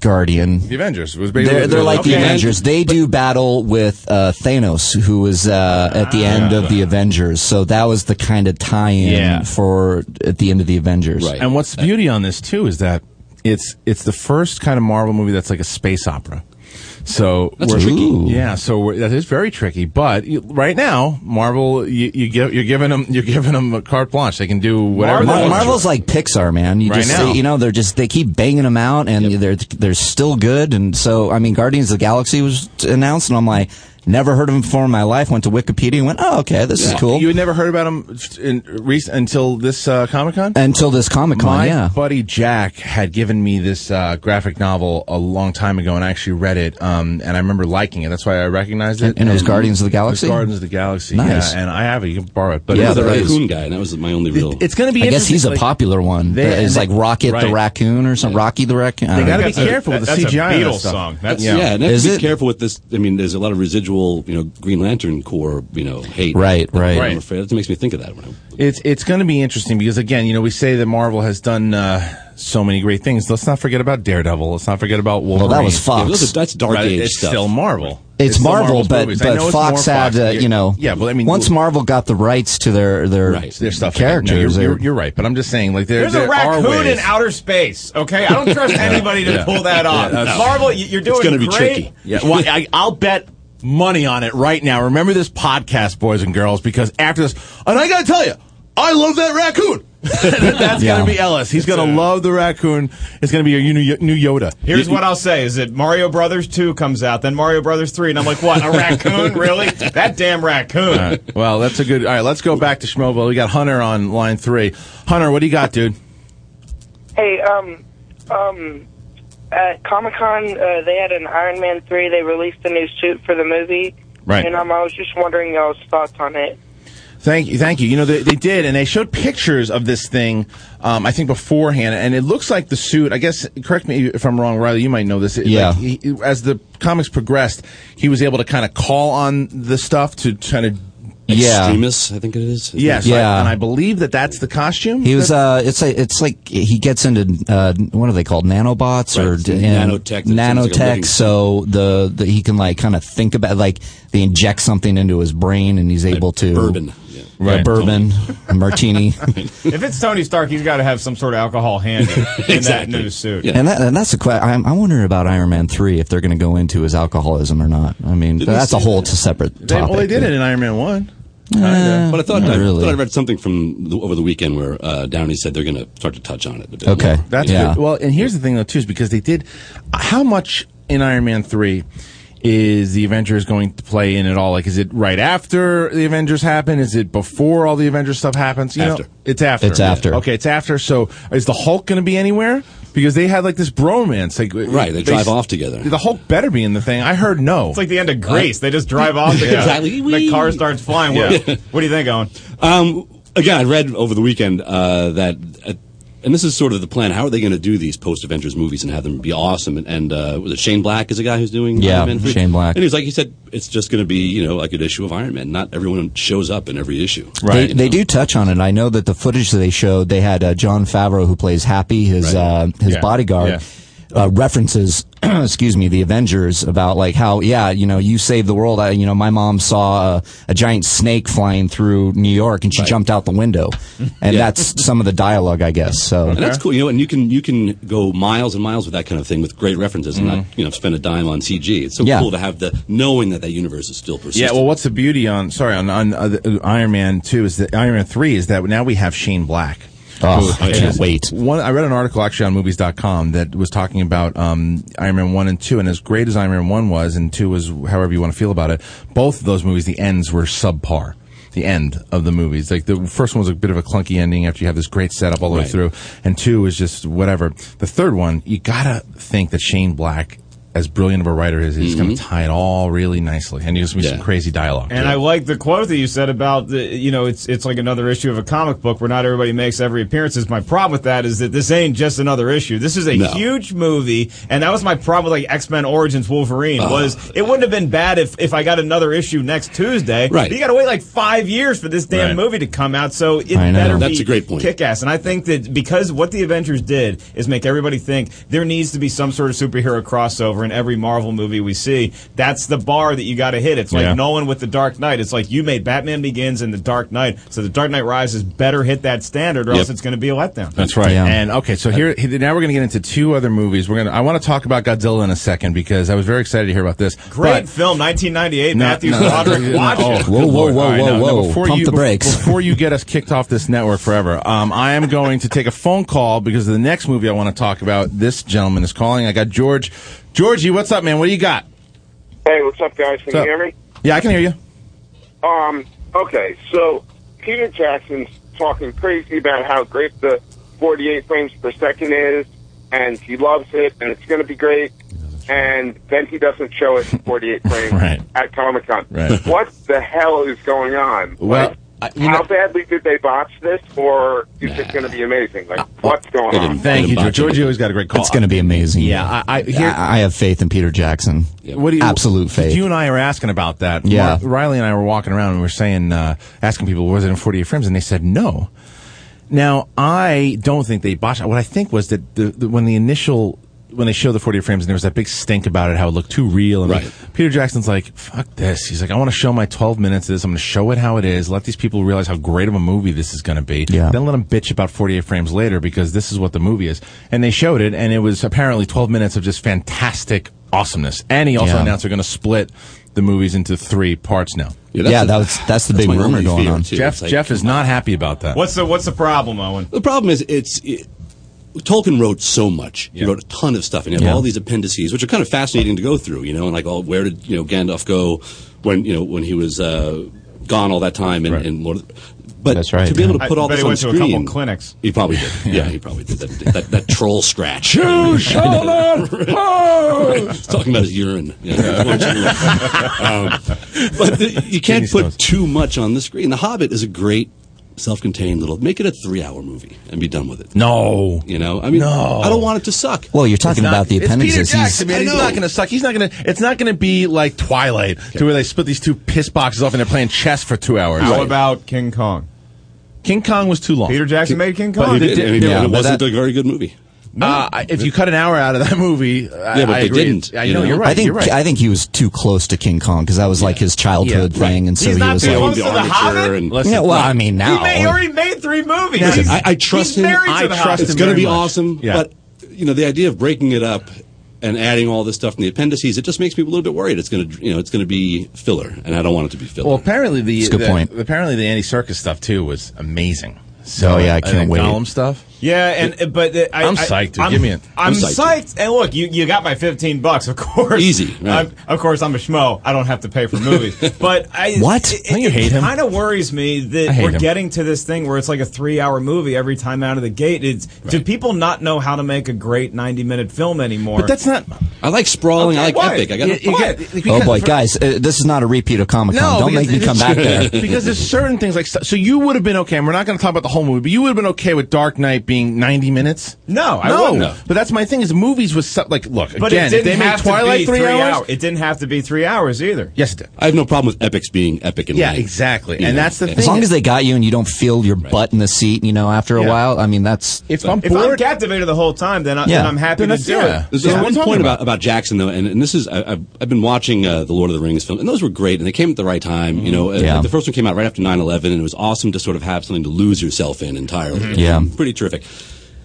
Guardian. The Avengers. They're like the Avengers. They do battle with Thanos, who was at the end of the Avengers. So that was the kind of tie-in for at the end of the Avengers. Right. And what's the beauty on this, too, is that it's the first kind of Marvel movie that's like a space opera. So that's tricky. Yeah, so that is very tricky. But right now, Marvel, you're giving them a carte blanche. They can do whatever. Marvel's like Pixar, man. They keep banging them out, and they're still good. And so, I mean, Guardians of the Galaxy was announced, and I'm like, never heard of him before in my life. Went to Wikipedia and went, oh, okay, this is cool. You had never heard about him until this Comic-Con? Until this Comic-Con, My buddy Jack had given me this graphic novel a long time ago, and I actually read it, and I remember liking it. That's why I recognized it. And it was Guardians of the Galaxy? It was Guardians of the Galaxy, nice. yeah. And I have it. You can borrow it. But yeah, the raccoon guy, and that was my only real... It's going to be I guess he's a popular one. It's like Rocket the Raccoon or something. Rocky the Raccoon. They got to be careful with the CGI. That's a Beatles song. And have to be careful with this. I mean, there's a lot of residual, Green Lantern Corps, hate. Right. I'm afraid that makes me think of that. It's going to be interesting because, again, we say that Marvel has done so many great things. Let's not forget about Daredevil. Let's not forget about Wolverine. Well, that was Fox. Yeah, that's Dark Age it's stuff. Still Marvel. It's Marvel, but Fox had, Yeah, but I mean, once Marvel got the rights to their stuff, characters. You're right, but I'm just saying, like, there's a raccoon in outer space. Okay, I don't trust anybody to pull that off. Marvel, you're doing it's going to be great. Tricky. Yeah, well, I'll bet money on it right now. Remember this podcast, boys and girls, because after this, and I got to tell you, I love that raccoon. That's going to be Ellis. He's going to love the raccoon. It's going to be your new Yoda. Here's what I'll say is that Mario Brothers 2 comes out, then Mario Brothers 3, and I'm like, what, a raccoon? Really? That damn raccoon. Right. Well, that's a good... All right, let's go back to Schmoeville. We got Hunter on line 3. Hunter, what do you got, dude? Hey, at Comic-Con, they had an Iron Man 3. They released a new suit for the movie. Right. And I was just wondering y'all's thoughts on it. Thank you. They did, and they showed pictures of this thing, I think beforehand, and it looks like the suit, I guess, correct me if I'm wrong, Riley, you might know this. Yeah. Like as the comics progressed, he was able to kind of call on the stuff to kind of... Extremis, I think it is. Yes, yeah. And I believe that's the costume. He was. It's like he gets into what are they called? Nanobots or nanotech? Nanotech. So he can like kind of think about they inject something into his brain and he's able to bourbon. Right, bourbon, a martini. If it's Tony Stark, he's got to have some sort of alcohol handy in that new suit. Yeah. And that's the question. I'm wondering about Iron Man 3 if they're going to go into his alcoholism or not. I mean, that's a whole separate topic. Well, they did it in Iron Man 1. But I thought I read something from over the weekend where Downey said they're going to start to touch on it a bit more. That's good. Well, and here's the thing, though, too, is because they did... How much in Iron Man 3... is the Avengers going to play in it all? Like, is it right after the Avengers happen? Is it before all the Avengers stuff happens? After. It's after. It's after. Okay, it's after. So is the Hulk going to be anywhere? Because they had like this bromance. Like, right, they drive off together. The Hulk better be in the thing. I heard no. It's like the end of Grease. They just drive off together. Exactly. The car starts flying. What do you think, Owen? Again, I read over the weekend that... and this is sort of the plan. How are they going to do these post-Avengers movies and have them be awesome? And was it Shane Black is the guy who's doing Iron Man 3? Shane Black. And he said, it's just going to be, like an issue of Iron Man. Not everyone shows up in every issue. Right. They do touch on it. I know that the footage that they showed, they had John Favreau, who plays Happy, his bodyguard, references, the Avengers about like how, you saved the world. My mom saw a giant snake flying through New York and she jumped out the window. And that's some of the dialogue, I guess. So and that's cool, and you can go miles and miles with that kind of thing with great references and not, spend a dime on CG. It's so cool to have knowing that universe is still persistent. Yeah, well, what's the beauty on Iron Man 2 is that Iron Man 3 is that now we have Shane Black. Oh, I can't wait. I read an article actually on movies.com that was talking about Iron Man 1 and 2, and as great as Iron Man 1 was, and 2 was however you want to feel about it, both of those movies, the ends were subpar. The end of the movies. Like, the first one was a bit of a clunky ending after you have this great setup all the way through, and 2 was just whatever. The third one, you gotta think that Shane Black as brilliant of a writer as he's going to tie it all really nicely, and there's going to be some crazy dialogue. And I like the quote that you said about it's like another issue of a comic book where not everybody makes every appearance. My problem with that is that this ain't just another issue. This is a huge movie, and that was my problem with like X-Men Origins Wolverine. Was it wouldn't have been bad if I got another issue next Tuesday. Right. But you got to wait like 5 years for this damn movie to come out, so it better That's be a great point. kick-ass. And I think that because what the Avengers did is make everybody think there needs to be some sort of superhero crossover in every Marvel movie we see. That's the bar that you got to hit. It's like Nolan with The Dark Knight. It's like you made Batman Begins and The Dark Knight, so The Dark Knight Rises better hit that standard, or else it's going to be a letdown. That's right. Yeah. And okay, so here now we're going to get into two other movies. I want to talk about Godzilla in a second because I was very excited to hear about this. Great film, 1998. Matthew Broderick. Watch it. Whoa! Pump the brakes before you get us kicked off this network forever. I am going to take a phone call because the next movie I want to talk about. This gentleman is calling. I got George. Georgie, what's up, man? What do you got? Hey, what's up, guys? Can you hear me? Yeah, I can hear you. Okay, so Peter Jackson's talking crazy about how great the 48 frames per second is, and he loves it, and it's going to be great, and then he doesn't show it in 48 frames at Comic-Con. Right. What the hell is going on? Well, how badly did they botch this, or is it going to be amazing? Like, what's going on? Thank you, George. Georgie always got a great call. It's going to be amazing. Yeah, I have faith in Peter Jackson. What do you, absolute faith. You and I are asking about that. Yeah. Mark Reilly and I were walking around and we were saying, asking people, was it in 48 frames? And they said no. Now, I don't think they botched it. What I think was that when they showed the 48 frames and there was that big stink about it, how it looked too real. And Peter Jackson's like, fuck this. He's like, I want to show my 12 minutes of this. I'm going to show it how it is. Let these people realize how great of a movie this is going to be. Yeah. Then let them bitch about 48 frames later because this is what the movie is. And they showed it, and it was apparently 12 minutes of just fantastic awesomeness. And he also announced they're going to split the movies into 3 parts now. That's the big rumor going on. Jeff is not happy about that. What's the problem, Owen? The problem is Tolkien wrote so much. He wrote a ton of stuff, and you have all these appendices, which are kind of fascinating to go through. And like, where did Gandalf go when he was gone all that time? And Lord but that's right. To be able to put all this on screen, he went to a couple clinics. He probably did. Yeah, he probably did that troll scratch. You shall not pass. Talking about his urine. But you can't put too much on the screen. The Hobbit is a great self-contained little. Make it a 3-hour movie and be done with it. No, I don't want it to suck. Well, you're talking about the appendices. It's Peter Jackson, man. He's not going to suck. It's not going to be like Twilight, to where they split these 2 piss boxes off and they're playing chess for 2 hours. How about King Kong? King Kong was too long. Peter Jackson made King Kong. But it wasn't a very good movie. If you cut an hour out of that movie, but they didn't. I know you're right. I think he was too close to King Kong because that was like his childhood thing, and so he's not too close to the Hobbit. I mean, now he already made 3 movies. I trust him. It's going to be awesome. Yeah. But the idea of breaking it up and adding all this stuff in the appendices, it just makes me a little bit worried. It's going to be filler, and I don't want it to be filler. Well, apparently good point. Apparently the Andy Serkis stuff too was amazing. So I can't wait. Gollum stuff. Yeah, but I'm psyched, dude. Give me it. I'm psyched. And look, you got my $15, of course. Easy. Right. Of course, I'm a schmo. I don't have to pay for movies. But what? You hate him? It kind of worries me that we're getting to this thing where it's like a 3-hour movie every time out of the gate. Do people not know how to make a great 90-minute film anymore? But that's not. I like sprawling. I like epic. Oh boy, guys, this is not a repeat of Comic-Con. Don't make me come back there. Because there's certain things like so you would have been okay. And we're not going to talk about the whole movie, but you would have been okay with Dark Knight being 90 minutes. No, I wouldn't. But that's my thing. Is movies was look but again. If they made Twilight 3 hours, it didn't have to be 3 hours either. Yes, it did. I have no problem with epics being epic and lame. Exactly. And that's the thing. As long as they got you and you don't feel your butt in the seat, after a while. I mean, that's if I'm captivated the whole time, then I'm happy to do it. There's one point about Jackson though, and this is I've been watching the Lord of the Rings film, and those were great, and they came at the right time. The first one came out right after 9/11, and it was awesome to sort of have something to lose yourself in entirely. Yeah, pretty terrific.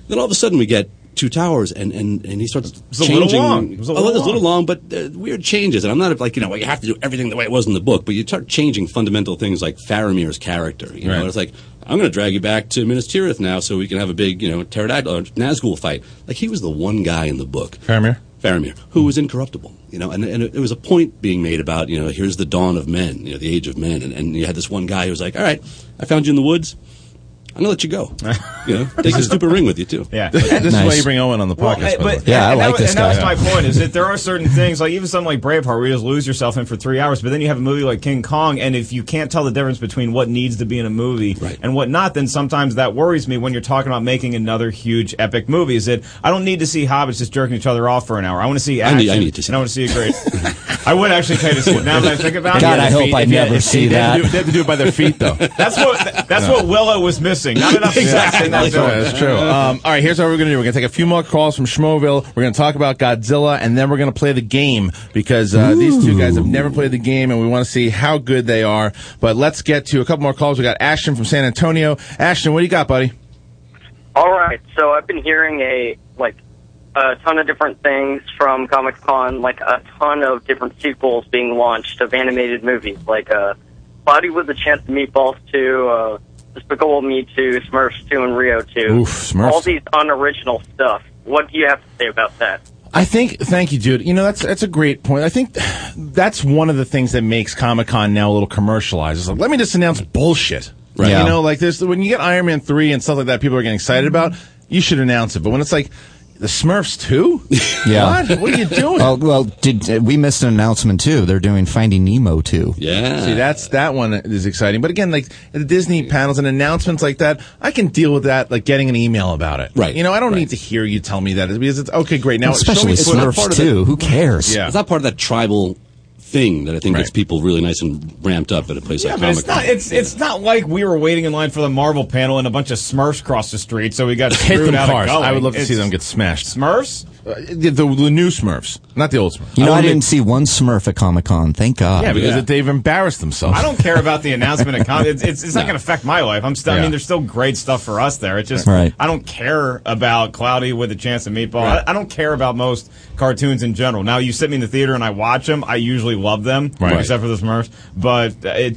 Then all of a sudden we get Two Towers, and he starts changing. It was a little long, but weird changes. And I'm not like, you have to do everything the way it was in the book, but you start changing fundamental things like Faramir's character. You know, it's like, I'm going to drag you back to Minas Tirith now so we can have a big, pterodactyl or Nazgul fight. Like, he was the one guy in the book. Faramir, who was incorruptible, and it was a point being made about, here's the dawn of men, the age of men, and you had this one guy who was like, all right, I found you in the woods. I'm gonna let you go. Take the stupid ring with you too. Yeah, this is why you bring Owen on the podcast. I like this guy. And that was my point, is that there are certain things, like even something like Braveheart, where you just lose yourself in for 3 hours, but then you have a movie like King Kong, and if you can't tell the difference between what needs to be in a movie and what not, then sometimes that worries me when you're talking about making another huge epic movie. Is that I don't need to see hobbits just jerking each other off for an hour. I want to see action. I need to see. And I want to see a great. I would actually pay to see it. Now that I think about it, God, I hope I never see that. They have to do it by their feet, though. That's what Willow was missing. Not enough exactly. That's true. All right, here's what we're going to do. We're going to take a few more calls from Schmoville. We're going to talk about Godzilla, and then we're going to play the game, because these two guys have never played the game, and we want to see how good they are. But let's get to a couple more calls. We got Ashton from San Antonio. Ashton, what do you got, buddy? All right, so I've been hearing a ton of different things from Comic-Con, like a ton of different sequels being launched of animated movies, like Cloudy with a Chance of Meatballs 2, Despicable Me 2, Smurfs 2, and Rio 2. Oof, Smurfs. All these unoriginal stuff. What do you have to say about that? Thank you, dude. That's a great point. I think that's one of the things that makes Comic-Con now a little commercialized. It's like, let me just announce bullshit. Right. Yeah. Like this, when you get Iron Man 3 and stuff like that, people are getting excited about, you should announce it. But when it's like, the Smurfs too? Yeah. What are you doing? Well, we missed an announcement too. They're doing Finding Nemo too. Yeah. See, that one is exciting. But again, like the Disney panels and announcements like that, I can deal with that, like getting an email about it. Right. I don't need to hear you tell me that, because it's okay, great. Now, especially Smurfs too. Who cares? Yeah. It's not part of that tribal thing that I think gets people really nice and ramped up at a place like Comic-Con. It's not like we were waiting in line for the Marvel panel and a bunch of Smurfs crossed the street, so we got hit screwed them out cars. of going. I would love to see them get smashed. Smurfs? The new Smurfs, not the old Smurfs. I didn't see one Smurf at Comic-Con. Thank God. Yeah, because they've embarrassed themselves. I don't care about the announcement at Comic. It's not going to affect my life. I mean, there's still great stuff for us there. It's just I don't care about Cloudy with a Chance of Meatball. Right. I don't care about most cartoons in general. Now, you sit me in the theater and I watch them. I usually love them, except for the Smurfs. But I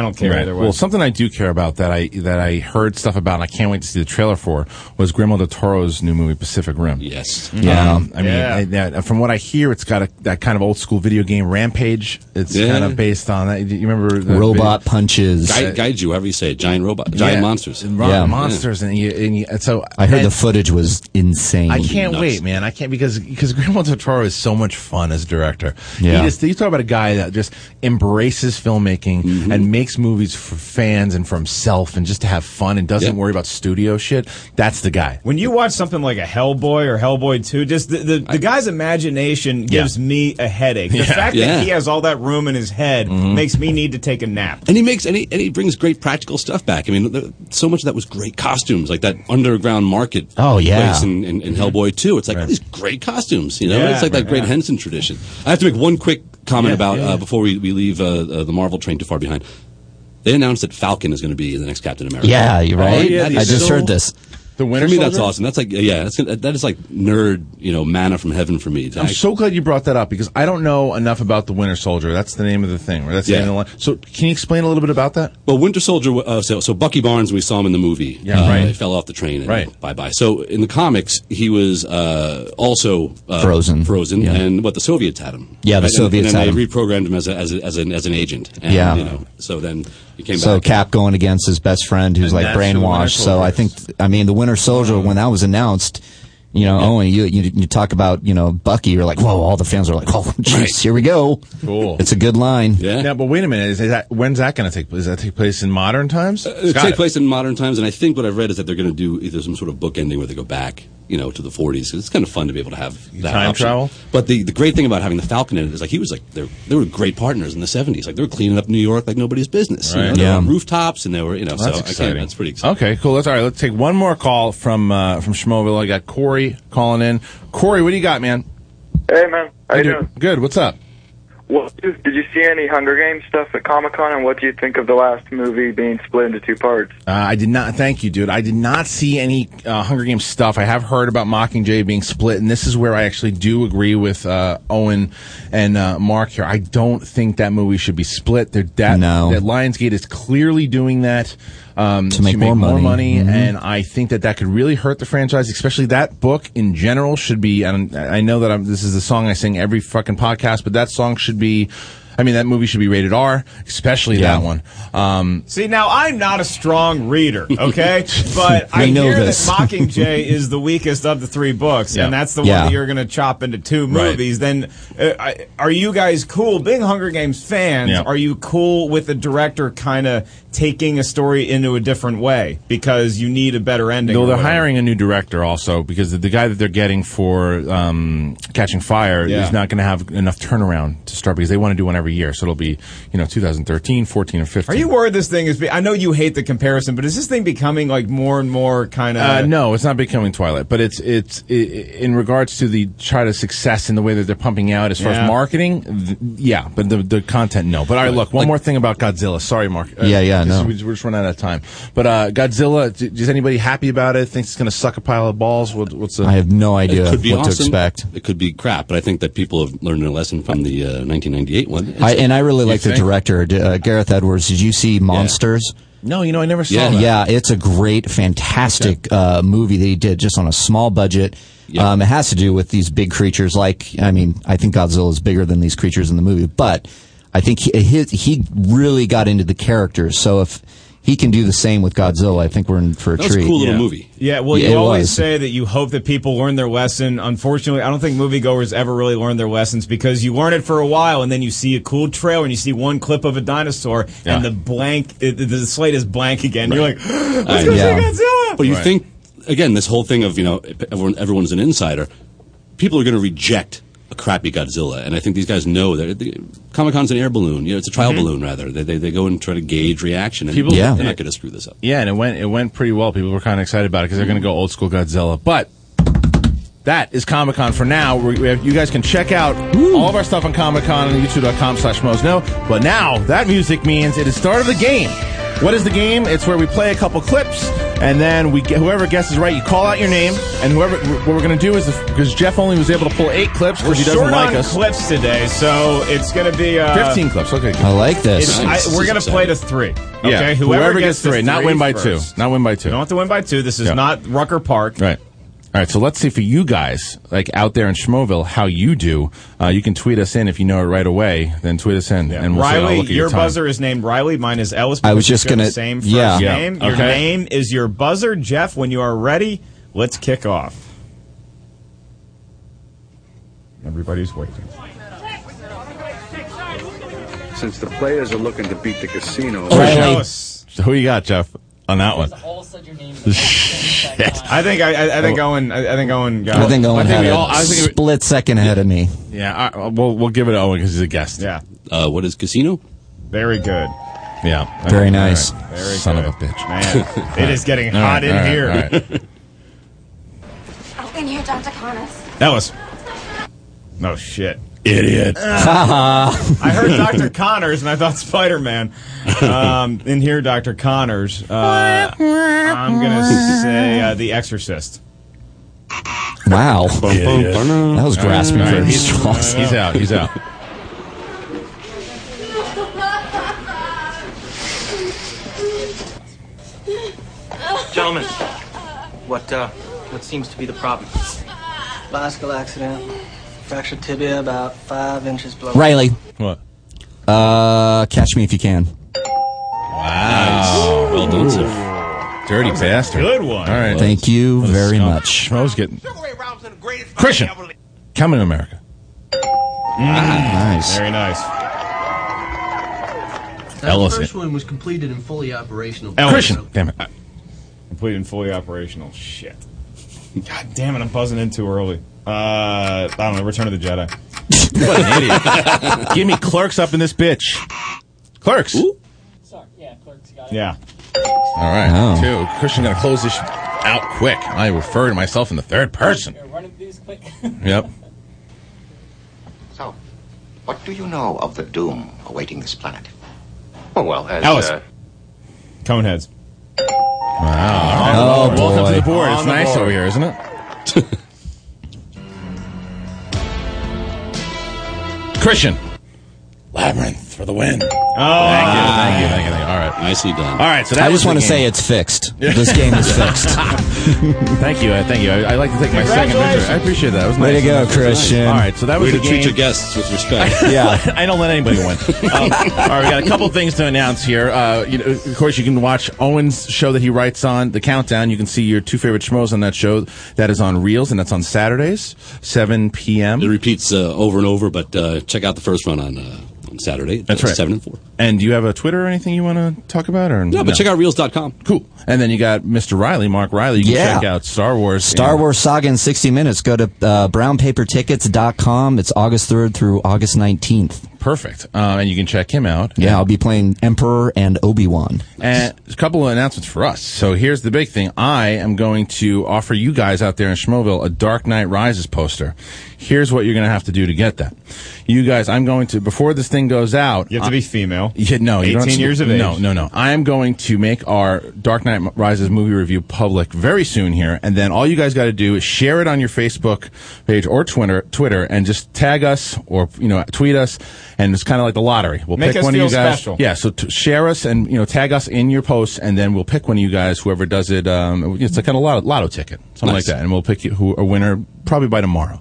don't care either way. Well, something I do care about that I heard stuff about, and I can't wait to see the trailer for, was Guillermo del Toro's new movie Pacific Rim. Yes. Yeah. From what I hear, it's got that kind of old school video game Rampage. It's kind of based on that. You remember the robot punches, Gaiju, however you say it, giant monsters, monsters, and so I heard the footage was insane. I can't wait, man. I can't because Guillermo del Toro is so much fun as a director. Yeah, you talk about a guy that just embraces filmmaking and makes movies for fans and for himself and just to have fun and doesn't worry about studio shit. That's the guy. When you watch something like a Hellboy or Hellboy 2, just the guy's imagination gives me a headache. The fact that he has all that room in his head makes me need to take a nap. And he brings great practical stuff back. I mean, so much of that was great costumes, like that underground market place in Hellboy 2. It's like all these great costumes, it's like that great Henson tradition. I have to make one quick comment about before we leave the Marvel train too far behind. They announced that Falcon is going to be the next Captain America. Yeah, you're right. I just heard this. The Winter For me, Soldier? that's awesome. That's like, that is like nerd, manna from heaven for me. I'm so glad you brought that up because I don't know enough about the Winter Soldier. That's the name of the thing. Right? That's the name of the line. So can you explain a little bit about that? Well, Winter Soldier, so Bucky Barnes, we saw him in the movie. He fell off the train and bye-bye. So in the comics, he was also frozen. And the Soviets had him. Yeah, the Soviets had him. And they reprogrammed him as an agent. And, so then he came back. So Cap going against his best friend who's like brainwashed. So I think, the Winter Soldier, when that was announced, Owen, you talk about, Bucky, you're like, whoa, all the fans are like, oh, jeez, here we go. Cool. It's a good line. Yeah. Now, but wait a minute. When's that going to take place? Does that take place in modern times? It take place in modern times, and I think what I've read is that they're going to do either some sort of book ending where they go back, to the 40s. It's kind of fun to be able to have that time option. travel. But the great thing about having the Falcon in it is they were great partners in the 70s. Like they were cleaning up New York like nobody's business. Right. They were on rooftops, and they were, That's exciting. That's pretty exciting. Okay, cool. All right. Let's take one more call from Schmoville. I got Corey calling in. Corey, what do you got, man? Hey, man. How you doing? Good. What's up? Well, did you see any Hunger Games stuff at Comic-Con, and what do you think of the last movie being split into two parts? I did not. Thank you, dude. I did not see any Hunger Games stuff. I have heard about Mockingjay being split, and this is where I actually do agree with Owen and Mark here. I don't think that movie should be split. That Lionsgate is clearly doing that to make more money, and I think that could really hurt the franchise, especially that book in general should be, and I know that this is the song I sing every fucking podcast, but that song should be, I mean, that movie should be rated R, especially that one. See, now I'm not a strong reader, okay? But I know hear this. that Mockingjay is the weakest of the 3 books, and that's the one that you're going to chop into 2 movies. Then are you guys cool? Being Hunger Games fans, are you cool with the director kind of taking a story into a different way because you need a better ending? No, they're hiring a new director also because the guy that they're getting for Catching Fire is not going to have enough turnaround to start because they want to do one every year. So it'll be 2013, 14, or 15. Are you worried this thing is? I know you hate the comparison, but is this thing becoming like more and more kind of? No, it's not becoming Twilight, but it's in regards to the try to success in the way that they're pumping out as far as marketing. But the content, no. But all right, look, one more thing about Godzilla. Sorry, Mark. No. We're just running out of time. But Godzilla, is anybody happy about it? Thinks it's going to suck a pile of balls? What's the? I have no idea It could be what awesome. to expect. It could be crap, but I think that people have learned a lesson from the 1998 one. I really like the director, Gareth Edwards. Did you see Monsters? No, I never saw that. Yeah, it's a great, fantastic movie that he did just on a small budget. It has to do with these big creatures. I think Godzilla is bigger than these creatures in the movie, but I think he really got into the characters. So if he can do the same with Godzilla, I think we're in for a treat. That was a cool little movie. Yeah, well, you always say that you hope that people learn their lesson. Unfortunately, I don't think moviegoers ever really learn their lessons because you learn it for a while and then you see a cool trailer and you see one clip of a dinosaur and the slate is blank again. You're like, let's go see Godzilla! But you think, again, this whole thing of, everyone's an insider, people are going to reject a crappy Godzilla, and I think these guys know that Comic-Con's an air balloon. It's a trial balloon rather. They go and try to gauge reaction, and they're not going to screw this up. Yeah, and it went pretty well. People were kind of excited about it because they're going to go old school Godzilla. But that is Comic-Con for now. You guys can check out all of our stuff on Comic-Con on youtube.com/MosNo. But now that music means it is start of the game. What is the game? It's where we play a couple clips, and then whoever guesses right, you call out your name, and what we're going to do is, because Jeff only was able to pull 8 clips because he doesn't like us. Clips today, so it's going to be 15 clips. Okay, good. I like this. We're going to play to 3. Yeah, okay, whoever gets 3, not win by 2. Not win by 2. You don't have to win by 2. This is not Rucker Park. Right. All right, so let's see for you guys, out there in Schmoville, how you do. You can tweet us in if you know it right away. Then tweet us in, and we'll Riley, look at your time. buzzer is named Riley. Mine is Ellis. I was just going to the same first name. Your Okay. name is your buzzer, Jeff. When you are ready, let's kick off. Everybody's waiting. Since the players are looking to beat the casino, So who you got, Jeff, on that one? I think Owen got it. I think Owen had a split second ahead of me. Yeah, we'll give it to Owen because he's a guest. Yeah. What is casino? Very good. Yeah. Very nice. Right. Very Son good. of a bitch. Man, it is getting hot in here. All right. Oh, in here, Dr. Connors. Ellis. No shit. Idiot. I heard Dr. Connors and I thought Spider-Man. In here, Dr. Connors. I'm going to say The Exorcist. Wow. That was grasping very strong. He's out. He's out. Gentlemen, what seems to be the problem? Bicycle accident. Fractured tibia about 5 inches below. Riley. What? Catch Me If You Can. Wow. Well done, sir. Dirty bastard. Good one. All right. Thank you very much. Schmo's getting... Christian. Coming to America. Nice. Very nice. The first one was completed and fully operational. Christian. Damn it. Completed and fully operational. Shit. God damn it, I'm buzzing in too early. I don't know, Return of the Jedi. What an idiot. Give me Clerks up in this bitch. Clerks. Sorry, yeah, Clerks got it. Yeah. All right. 2. Christian going to close this out quick. I refer to myself in the third person. Here, running through this quick. Yep. So, what do you know of the doom awaiting this planet? Oh, well, as Alice. Coneheads. Wow. Oh, Welcome to the boy. board. It's nice over here, isn't it? Christian. Labyrinth for the win. Oh, Thank you. All right. Nicely done. All right, so that I just want to say it's fixed. This game is fixed. Thank you. I like to take my second picture. I appreciate that. It was Way nice. to go, Christian. All right, so that was Way the to treat game. your guests with respect. Yeah, I don't let anybody win. All right, we got a couple things to announce here. Of course, you can watch Owen's show that he writes on, The Countdown. You can see your two favorite schmoes on that show. That is on Reels, and that's on Saturdays, 7 p.m. It repeats over and over, but check out the first run on Saturday. That's right. 7 and 4. And do you have a Twitter or anything you want to talk about? Or No, but check out Reels.com. Cool. And then you got Mr. Reilly, Mark Reilly. You can check out Star Wars. Star Wars Saga in 60 Minutes. Go to brownpapertickets.com. It's August 3rd through August 19th. Perfect. And you can check him out. Yeah, I'll be playing Emperor and Obi-Wan. And a couple of announcements for us. So here's the big thing. I am going to offer you guys out there in Schmoville a Dark Knight Rises poster. Here's what you're going to have to do to get that. You guys, I'm going to, before this thing goes out... You have to be female. Yeah, no. 18 years of age. No. I am going to make our Dark Knight Rises movie review public very soon here, and then all you guys got to do is share it on your Facebook page or Twitter, and just tag us or tweet us, and it's kind of like the lottery. We'll Make pick us one feel of you guys. special. Yeah, so share us and tag us in your posts, and then we'll pick one of you guys. Whoever does it, it's like kind of lotto ticket, something like that, and we'll pick a winner probably by tomorrow.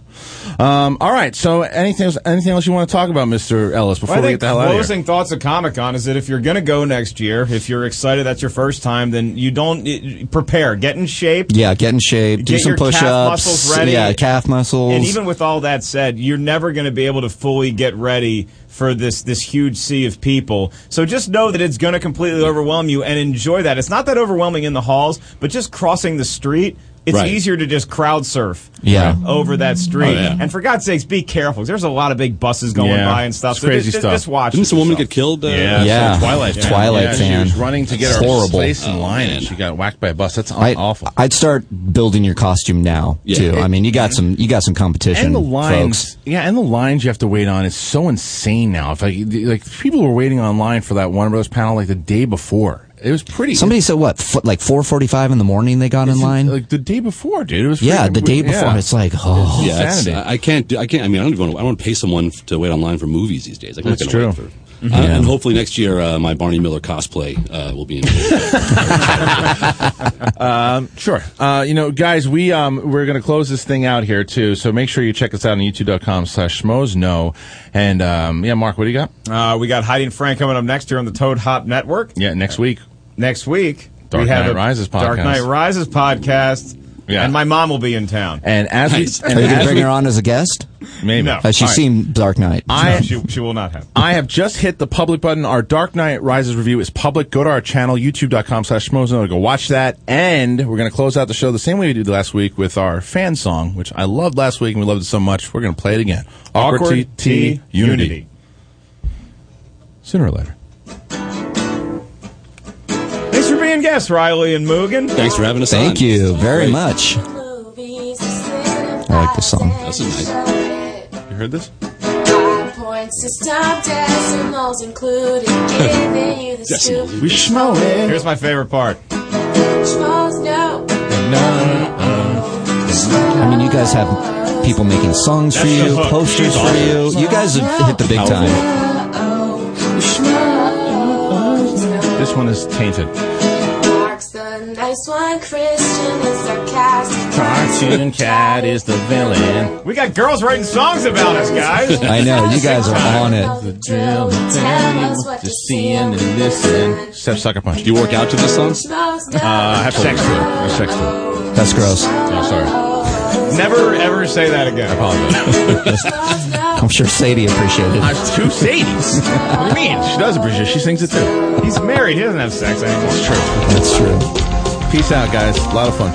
All right. So anything else you want to talk about, Mr. Ellis, before we get the hell out of here? Closing thoughts of Comic-Con is that if you're going to go next year, if you're excited, that's your first time, then you don't prepare. Get in shape. Yeah, get in shape. Do some push-ups. Calf muscles ready. Yeah, calf muscles. And even with all that said, you're never going to be able to fully get ready for this huge sea of people. So just know that it's going to completely overwhelm you and enjoy that. It's not that overwhelming in the halls, but just crossing the street, it's easier to just crowd surf over that street. Oh, yeah. And for God's sakes, be careful. There's a lot of big buses going by and stuff. It's crazy stuff. Just watch. Didn't some woman get killed? Twilight fan. She was running to get her horrible. place in line, and she got whacked by a bus. That's awful. I'd start building your costume now too. I mean, you got some competition. And the lines, folks. and the lines you have to wait on is so insane now. If like people were waiting online for that Warner Bros. Panel like the day before. It was pretty. Somebody said what, like 4:45 in the morning they got in line. Like the day before, dude. It was the day before. Yeah. It's like I can't. I mean, I don't want to pay someone to wait online for movies these days. That's true. And hopefully next year, my Barney Miller cosplay will be in. Sure. Guys, we're going to close this thing out here too. So make sure you check us out on youtube.com/schmoes. And Mark, what do you got? We got Heidi and Frank coming up next year on the Toad Hop Network. Yeah, next week. Next week, Dark we have Knight Rises podcast. Dark Knight Rises podcast. Yeah. And my mom will be in town. And as are you going to bring her on as a guest? Maybe. No. Has she seen Dark Knight? She will not have. I have just hit the public button. Our Dark Knight Rises review is public. Go to our channel, youtube.com/schmoes. Go watch that. And we're going to close out the show the same way we did last week with our fan song, which I loved last week and we loved it so much. We're going to play it again. Awkward T Unity. Sooner or later. Thanks for being guests, Reilly and Moogan. Thanks for having us on. Thank you very much. I like this song. This is nice. You heard this? We schmo it. Here's my favorite part. I mean, you guys have people making songs for you, posters for you. You guys have hit the big time. This one is tainted. Nice one, Christian is sarcastic. Cartoon Cat is the villain. We got girls writing songs about us, guys. I know, you guys are on it. The drill and tell you what you're seeing and listen. Except Sucker Punch. Do you work out to this song? I have sex to it. I have sex to it. That's gross. Oh, sorry. Never, ever say that again. I apologize. I'm sure Sadie appreciated it. Two Sadies. What do you mean? She does appreciate it. She sings it too. He's married. He doesn't have sex anymore. It's true. That's true. Peace out, guys. A lot of fun.